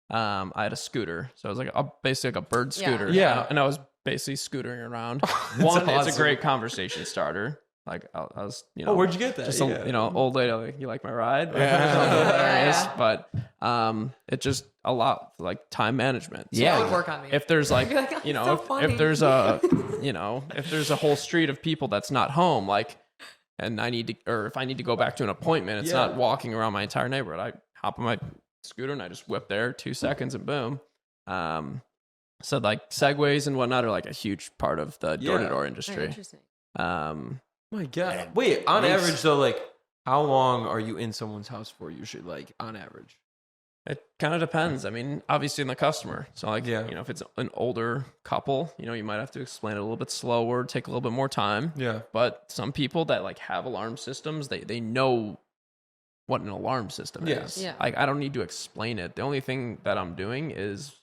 I had a scooter. So it was like basically like a bird scooter. Yeah. And I was basically scootering around. One, it's a awesome. great conversation starter. Like I was, where'd you get that? Just Yeah. old lady, like, you like my ride? Yeah. But it just a lot like time management. So Yeah. That would work on me. if there's like, I'd be like, "Oh, it's so funny." if there's if there's a whole street of people that's not home, like, and if I need to go back to an appointment, it's not walking around my entire neighborhood. I hop on my scooter and I just whip there 2 seconds and boom. So like segways and whatnot are like a huge part of the door-to-door Very industry. interesting. My God. Wait, on average though, like how long are you in someone's house for usually, like on average? It kind of depends. I mean, obviously in the customer. So like, Yeah. if it's an older couple, you might have to explain it a little bit slower, take a little bit more time. Yeah. But some people that like have alarm systems, they know what an alarm system is. Yeah. Like I don't need to explain it. The only thing that I'm doing is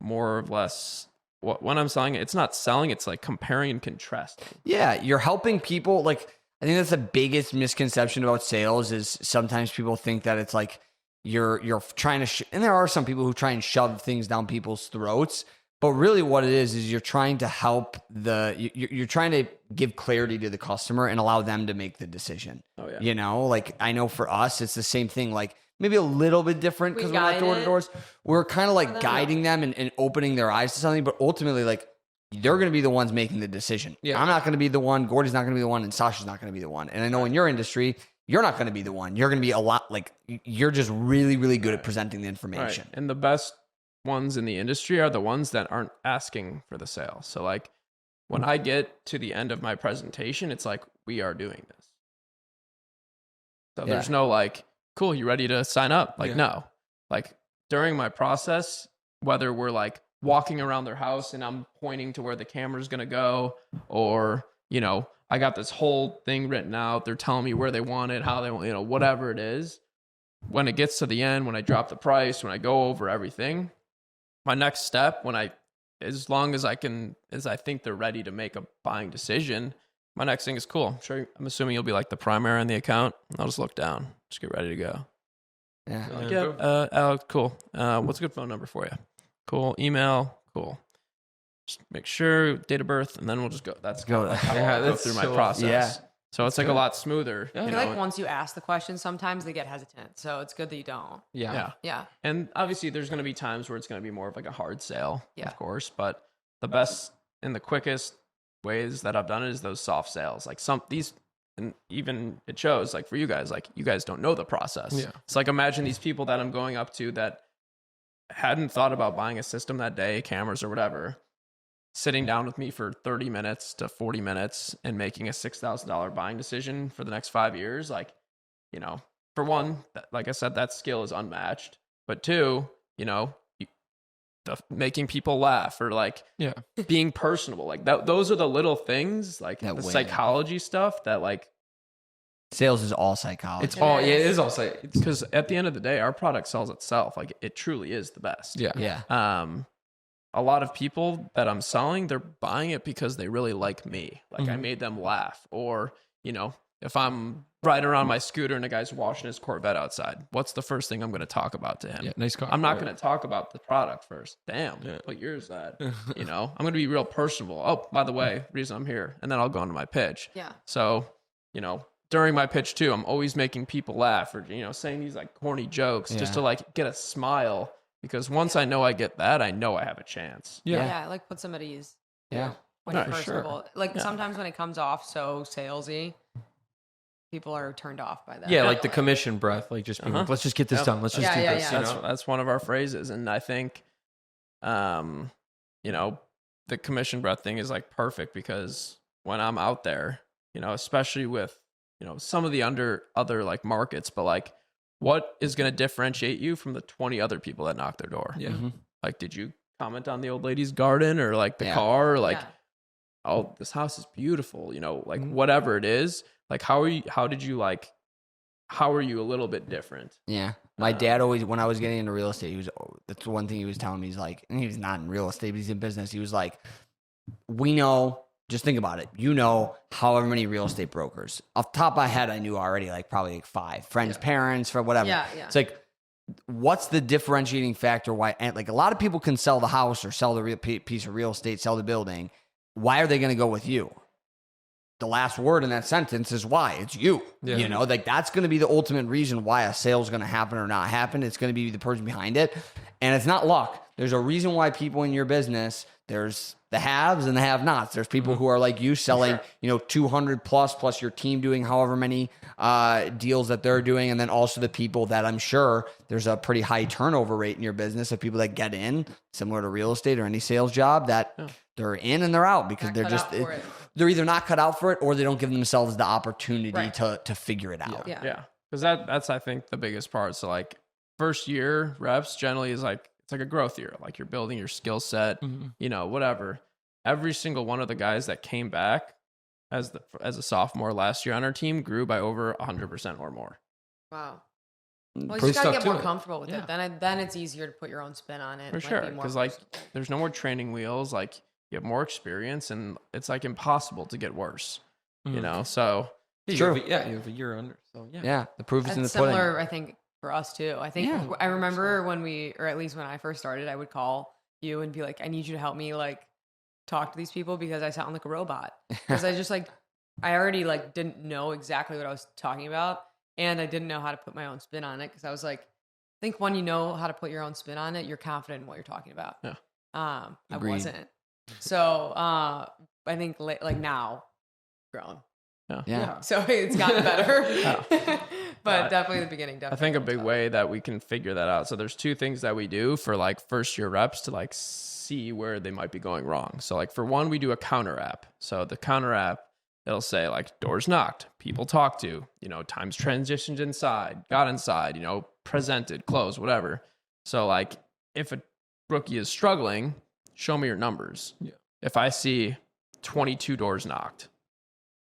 more or less when I'm selling it, it's not selling, it's like comparing and contrasting. Yeah, you're helping people. Like, I think that's the biggest misconception about sales is sometimes people think that it's like you're trying to, and there are some people who try and shove things down people's throats. But really what it is you're trying to help you're trying to give clarity to the customer and allow them to make the decision. Oh yeah. Like I know for us, it's the same thing. Like maybe a little bit different because we're not guide door to it. doors. We're kind of like them. guiding them and opening their eyes to something, but ultimately like they're going to be the ones making the decision. Yeah. I'm not going to be the one. Gordy's not going to be the one, and Sasha's not going to be the one. And I know in your industry, you're not going to be the one. You're going to be a lot like you're just really, really good at presenting the information. Right. And the best ones in the industry are the ones that aren't asking for the sale. So like when I get to the end of my presentation, it's like, we are doing this. So there's no like, cool, you ready to sign up? Like, no. Like during my process, whether we're like walking around their house and I'm pointing to where the camera's going to go, or, I got this whole thing written out. They're telling me where they want it, how they want, whatever it is. When it gets to the end, when I drop the price, when I go over everything, my next step, as long as I think they're ready to make a buying decision, my next thing is cool. I'm assuming you'll be like the primary on the account. I'll just look down, just get ready to go. Yeah. Like, Alex, cool. What's a good phone number for you? Cool. Email, cool. Just make sure date of birth, and then we'll just go. That's Go. how Yeah, I go that's through my so- process. yeah. So it's like a lot smoother. I feel like once you ask the question, sometimes they get hesitant. So it's good that you don't. Yeah. Yeah. And obviously, there's going to be times where it's going to be more of like a hard sale, Yeah. of course. But the best and the quickest ways that I've done it is those soft sales. Like and even it shows like for you guys, like you guys don't know the process. Yeah. It's like imagine these people that I'm going up to that hadn't thought about buying a system that day, cameras or whatever, sitting down with me for 30 minutes to 40 minutes and making a $6,000 buying decision for the next 5 years. Like, for one, like I said, that skill is unmatched. But two, making people laugh or like being personable. Like those are the little things, like That the win. psychology stuff that like Sales is all psychology. It's all, yeah, it is all say. because at the end of the day, our product sells itself. Like it truly is the best. Yeah. Yeah. A lot of people that I'm selling, they're buying it because they really like me. Like I made them laugh. Or, you know, if I'm riding around my scooter and a guy's washing his Corvette outside, what's the first thing I'm going to talk about to him? Yeah, nice car. I'm not going to talk about the product first. Damn, put yours at. You know, I'm going to be real personable. Oh, by the way, reason I'm here. And then I'll go into my pitch. Yeah. So, you know, during my pitch too, I'm always making people laugh or, you know, saying these like corny jokes just to like get a smile. Because once I know I get that, I know I have a chance. Yeah. Like put them at ease. Yeah. When you're personable. Like sometimes when it comes off so salesy, people are turned off by that. Yeah, like the commission breath, like just being like, let's just get this done. Let's just do this. You know? That's one of our phrases. And I think, you know, the commission breath thing is like perfect because when I'm out there, you know, especially with, you know, some of the other like markets, but like, what is going to differentiate you from the 20 other people that knock their door? Yeah. Like, did you comment on the old lady's garden or like the car or like, oh, this house is beautiful, you know, like whatever it is, like how are you a little bit different? Yeah. My dad always, when I was getting into real estate, that's one thing he was telling me. He's like, and he's not in real estate, but he's in business. He was like, we know, just think about it. You know, however many real estate brokers. Off the top of my head, I knew already, like probably like 5 friends, parents, for whatever. Yeah. It's like, what's the differentiating factor? Why? And like a lot of people can sell the house or sell the real piece of real estate, sell the building. Why are they going to go with you? The last word in that sentence is why. It's you. Yeah. You know, like that's going to be the ultimate reason why a sale is going to happen or not happen. It's going to be the person behind it. And it's not luck. There's a reason why people in your business, there's the haves and the have-nots. There's people who are like you selling, you know, 200 plus your team doing however many deals that they're doing. And then also the people that I'm sure there's a pretty high turnover rate in your business of people that get in, similar to real estate or any sales job, that they're in and they're out because they're just, they're either not cut out for it or they don't give themselves the opportunity to figure it out. Yeah. Because that's, I think, the biggest part. So like first year reps generally is like, it's like a growth year. Like you're building your skill set, you know, whatever. Every single one of the guys that came back as a sophomore last year on our team grew by over 100% or more. Wow. Well, you Pretty just gotta stuck get more to it. comfortable with it. Then it's easier to put your own spin on it. For It might sure. be more Because like personal. there's no more training wheels. Like you have more experience and it's like impossible to get worse, you know? So True. You have a year under. So Yeah. The proof is in the That's pudding. similar, I think, for us too. I think I remember when or at least when I first started, I would call you and be like, I need you to help me like talk to these people because I sound like a robot. Because I just like, I already like didn't know exactly what I was talking about. And I didn't know how to put my own spin on it. Because I was like, I think when you know how to put your own spin on it, you're confident in what you're talking about. Yeah. I Agreed. wasn't. So I think like now, grown. Yeah. So it's gotten better. But Yeah. definitely the beginning. I Definitely think a was big tough. way that we can figure that out. So there's 2 things that we do for like first year reps to like see where they might be going wrong. So like for one, we do a counter app. So the counter app, it'll say like doors knocked, people talked to, you know, times transitioned inside, got inside, you know, presented, closed, whatever. So like if a rookie is struggling, show me your numbers. Yeah. If I see 22 doors knocked,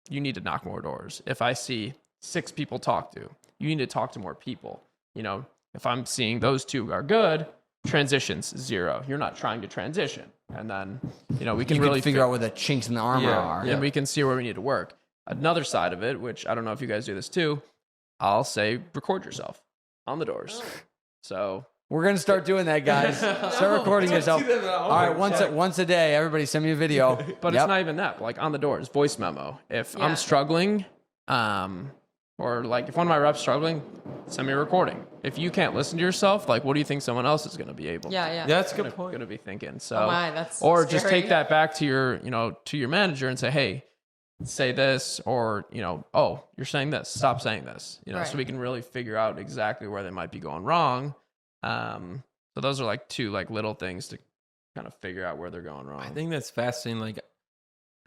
you need to knock more doors. If I see 6 people talk to, you need to talk to more people. You know, if I'm seeing those 2 are good, transitions 0. You're not trying to transition. And then, you know, we can You really figure out where the chinks in the armor are. and we can see where we need to work. Another side of it, which I don't know if you guys do this too, I'll say record yourself on the doors. So We're going to start doing that, guys. Start recording yourself. All right, once a day, everybody send me a video. But it's not even that. Like on the doors, voice memo. If I'm struggling, or like if one of my reps struggling, send me a recording. If you can't listen to yourself, like what do you think someone else is going to be able? Yeah. That's a good point. Going to be thinking. So, Oh my, that's or just scary. take that back to your, you know, to your manager and say, hey, say this, or you know, oh, you're saying this. Stop saying this. You know, Right. so we can really figure out exactly where they might be going wrong. So those are like 2 like little things to kind of figure out where they're going wrong. I think that's fascinating. Like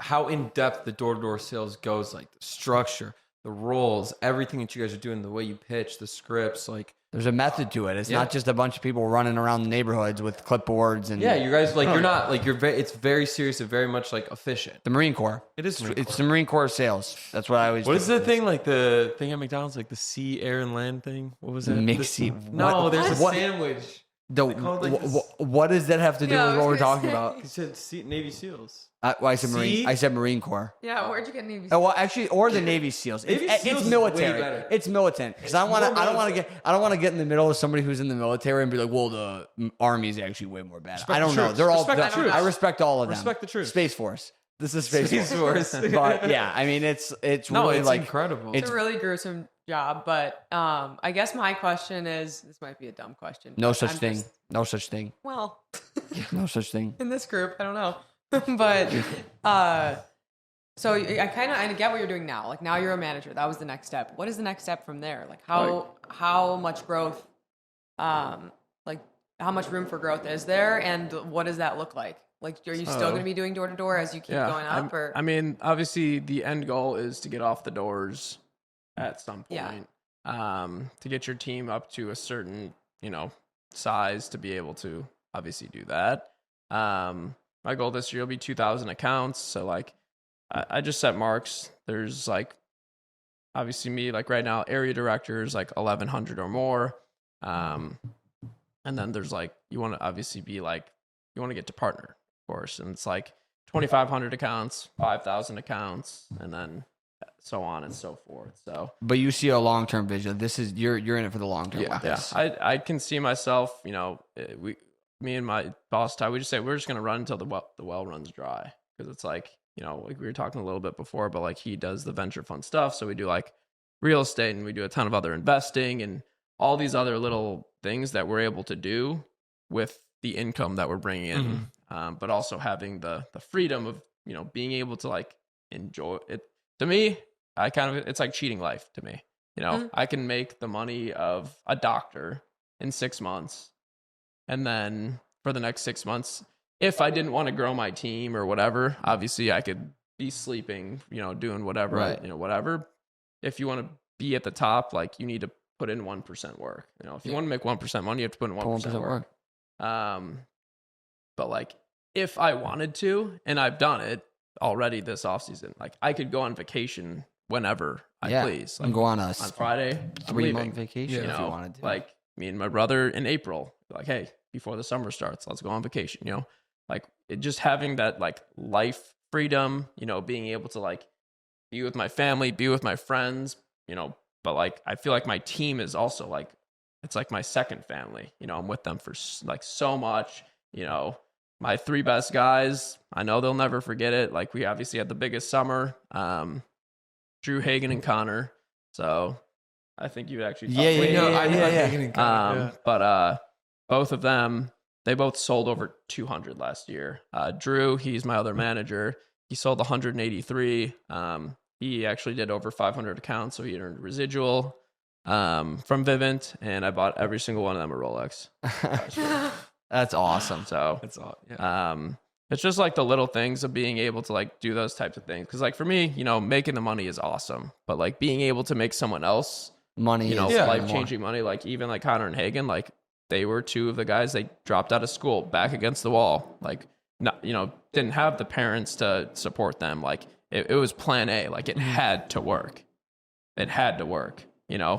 how in depth the door-to-door sales goes, like the structure, the roles, everything that you guys are doing, the way you pitch, the scripts, like There's a method to it. It's not just a bunch of people running around the neighborhoods with clipboards and you guys like you're not like you're very. It's very serious and very much like efficient. the Marine Corps. It is. It's the Marine Corps sales. That's what I always. What do. is the thing like the thing at McDonald's like the sea, air, and land thing? What was that? Mixy. No, there's a What? sandwich. The, call it like this? what does that have to do Yeah, I with what we're was gonna talking say. about? You said Navy SEALs. I said Marine. See? I said Marine Corps. Yeah, where'd you get Navy? Oh, well, actually, or the Navy SEALs. Navy It's SEALs is military. way better. It's militant because I don't want to get in the middle of somebody who's in the military and be like, well, the Army is actually way more bad. I don't know. troops. They're all. Respect the troops. I respect all of them. Respect the troops. Space Force. This is Space Force. But yeah, I mean, it's No, really it's like incredible. It's a really gruesome job, but I guess my question is, this might be a dumb question. no but such I'm thing. just- No such thing. well, No such thing. in this group, I don't know, but so I get what you're doing now. Like now you're a manager. That was the next step. What is the next step from there? Like how much growth, like how much room for growth is there, and what does that look like? Like, are you still going to be doing door to door as you keep going up? I mean, obviously, the end goal is to get off the doors at some Yeah. point. To get your team up to a certain, size to be able to obviously do that. My goal this year will be 2,000 accounts. So, like, I just set marks. There's like, obviously me, like right now, area directors, like 1,100 or more. And then there's like, you want to obviously be like, you want to get to partner, of course. And it's like 2,500 accounts, 5,000 accounts, and then so on and so forth. So, But you see a long term vision. This is you're in it for the long term. Yeah. with yeah, this. I can see myself, me and my boss Ty, we just say we're just gonna run until the well runs dry, because it's like, like we were talking a little bit before, but like he does the venture fund stuff, so we do like real estate and we do a ton of other investing and all these other little things that we're able to do with the income that we're bringing in, but also having the freedom of being able to like enjoy it. To me, it's like cheating life to me. I can make the money of a doctor in 6 months. And then for the next 6 months, if I didn't want to grow my team or whatever, obviously I could be sleeping, doing whatever, Right. whatever. If you want to be at the top, like you need to put in 1% work. If you want to make 1% money, you have to put in 1% work. But like if I wanted to, and I've done it already this offseason, like I could go on vacation whenever I please. Like, and go on a on Friday, I'm 3-month leaving. vacation if you wanted to. Like me and my brother in April, like, hey, before the summer starts, let's go on vacation. Like just having that like life freedom, being able to like be with my family, be with my friends, but like I feel like my team is also like, it's like my second family. I'm with them for like so much. My 3 best guys, I know they'll never forget it. Like we obviously had the biggest summer, Drew, Hagen, and Connor. So I think you actually Yeah. But both of them, they both sold over 200 last year. Drew, he's my other manager. He sold 183. He actually did over 500 accounts, so he earned residual from Vivint, and I bought every single one of them a Rolex. That's awesome. So That's all. Yeah. it's just like the little things of being able to like do those types of things. Because like for me, making the money is awesome, but like being able to make someone else, Money is life-changing money, like even like Connor and Hagen, like they were 2 of the guys, they dropped out of school back against the wall, like not, didn't have the parents to support them. Like it was plan A, like it had to work. It had to work.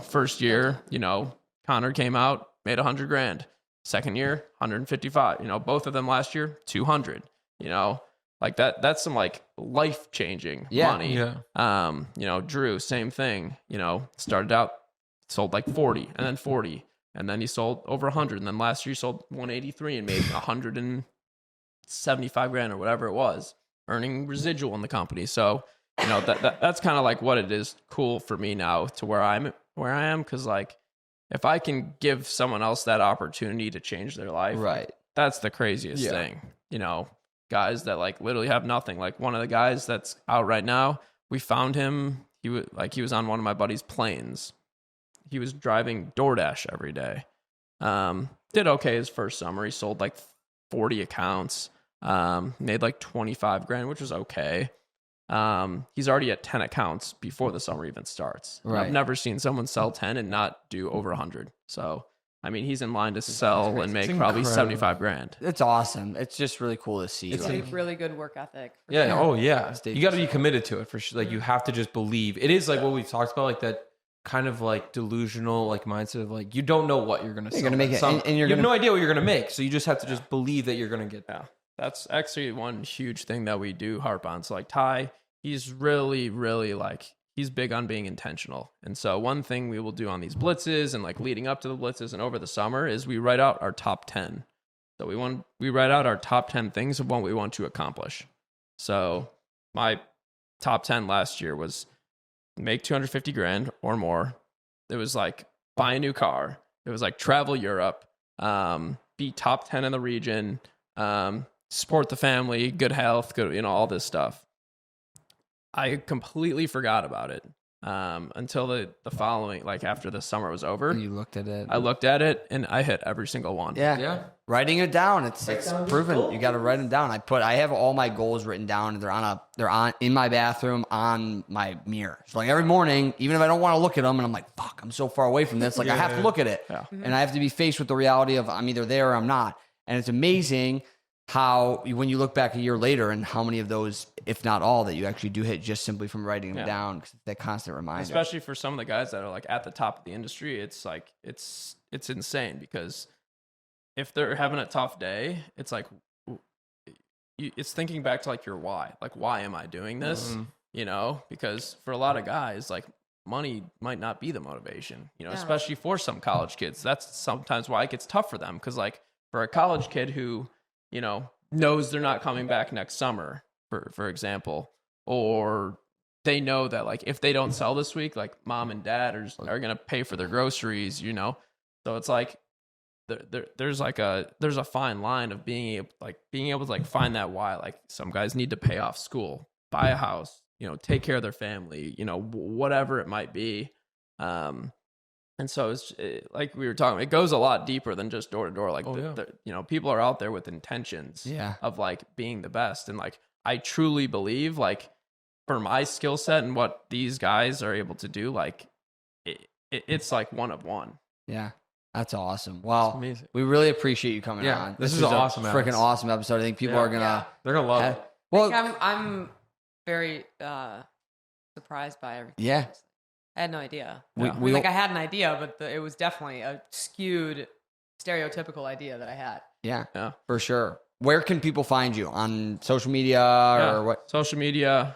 First year, Connor came out, made $100,000. Second year, 155. Both of them last year, 200. Like that's some like life-changing money. Yeah. Drew, same thing. Started out, sold like 40, and then 40, and then he sold over 100, and then last year he sold 183 and made $175,000 or whatever it was, earning residual in the company. So that's kind of like what it is cool for me now to where I am, because like if I can give someone else that opportunity to change their life, right. that's the craziest thing. Guys that like literally have nothing. Like one of the guys that's out right now, we found him. He was on one of my buddy's planes. He was driving DoorDash every day. Did okay his first summer. He sold like 40 accounts. Made like $25,000, which was okay. he's already at 10 accounts before the summer even starts. Right. I've never seen someone sell 10 and not do over 100. So, I mean, he's in line to sell and make probably incredible. 75 grand. It's awesome. It's just really cool to see. It's like, a really good work ethic. for Yeah. sure. Oh, yeah. Stay You got to be committed to it for sure. Like, you have to just believe. It is like what we've talked about, like that kind of like delusional like mindset of like you don't know what you're gonna sell. You're gonna make it, and you you're have gonna no idea what you're gonna make. So you just have to just believe that you're gonna get that. Yeah. That's actually one huge thing that we do harp on. So like Ty, he's really, really like, he's big on being intentional. And so one thing we will do on these blitzes and like leading up to the blitzes and over the summer is we write out our top 10. So we write out our top 10 things of what we want to accomplish. So my top 10 last year was make 250 grand or more. It was like buy a new car. It was like travel Europe, be top 10 in the region, support the family, good health, good, all this stuff. I completely forgot about it until the following, like after the summer was over. you looked at it. I looked at it and I hit every single one. Yeah. Writing it down. It's proven. You got to write them down. I have all my goals written down. They're on in my bathroom on my mirror. So like every morning, even if I don't want to look at them, and I'm like, fuck, I'm so far away from this. Like I have to look at it, and I have to be faced with the reality of I'm either there or I'm not. And it's amazing how when you look back a year later and how many of those, if not all, that you actually do hit just simply from writing them down, because that constant reminder. Especially for some of the guys that are like at the top of the industry, it's like it's insane, because if they're having a tough day, it's like it's thinking back to like your why. Like, why am I doing this? Because for a lot of guys, like money might not be the motivation, especially for some college kids. That's sometimes why it gets tough for them, because like for a college kid who knows they're not coming back next summer, for example, or they know that like if they don't sell this week, like mom and dad are gonna pay for their groceries, So it's like there's a fine line of being able to like find that why. Like some guys need to pay off school, buy a house, take care of their family, whatever it might be. And so it's like we were talking, it goes a lot deeper than just door to door. Like, people are out there with intentions of like being the best. And like, I truly believe like for my skill set and what these guys are able to do, like it's like one of one. Yeah. That's awesome. Well, amazing. We really appreciate you coming on. This is an awesome, freaking Alex. awesome episode. I think people are gonna they're gonna love it. Well, I'm very surprised by everything. Yeah. I had no idea. We I had an idea, but it was definitely a skewed, stereotypical idea that I had. Yeah, for sure. Where can people find you on social media or what? Social media,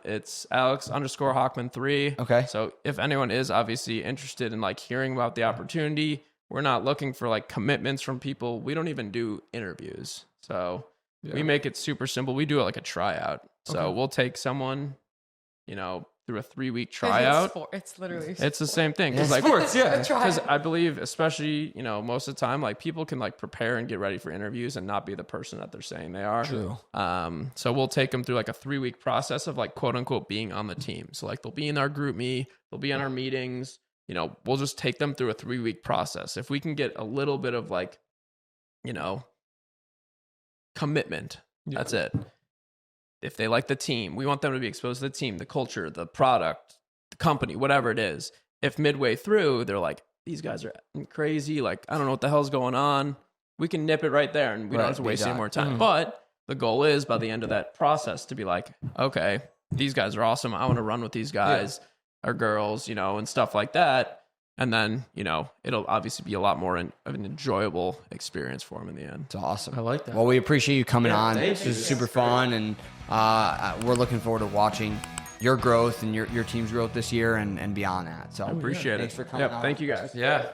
it's Alex_Hochman3. Okay. So if anyone is obviously interested in like hearing about the opportunity, we're not looking for like commitments from people. We don't even do interviews. So we make it super simple. We do it like a tryout. So we'll take someone, through a 3-week tryout. It's literally It's the same thing. Yeah, Like, sports, because I believe, especially, most of the time, like people can like prepare and get ready for interviews and not be the person that they're saying they are. True. So we'll take them through like a 3-week process of like quote unquote being on the team. So like they'll be in our group me, they'll be in our meetings, we'll just take them through a 3-week process. If we can get a little bit of like, commitment, that's it. If they like the team, we want them to be exposed to the team, the culture, the product, the company, whatever it is. If midway through, they're like, these guys are crazy. Like, I don't know what the hell's going on. We can nip it right there and we don't have to waste any more time. But the goal is by the end of that process to be like, okay, these guys are awesome. I want to run with these guys or girls, and stuff like that. And then, it'll obviously be a lot more of an enjoyable experience for them in the end. It's awesome. I like that. Well, we appreciate you coming on. thank This you. is super fun, and we're looking forward to watching your growth and your team's growth this year and beyond that. So I appreciate it. Thanks for coming on. Thank you guys. Yeah.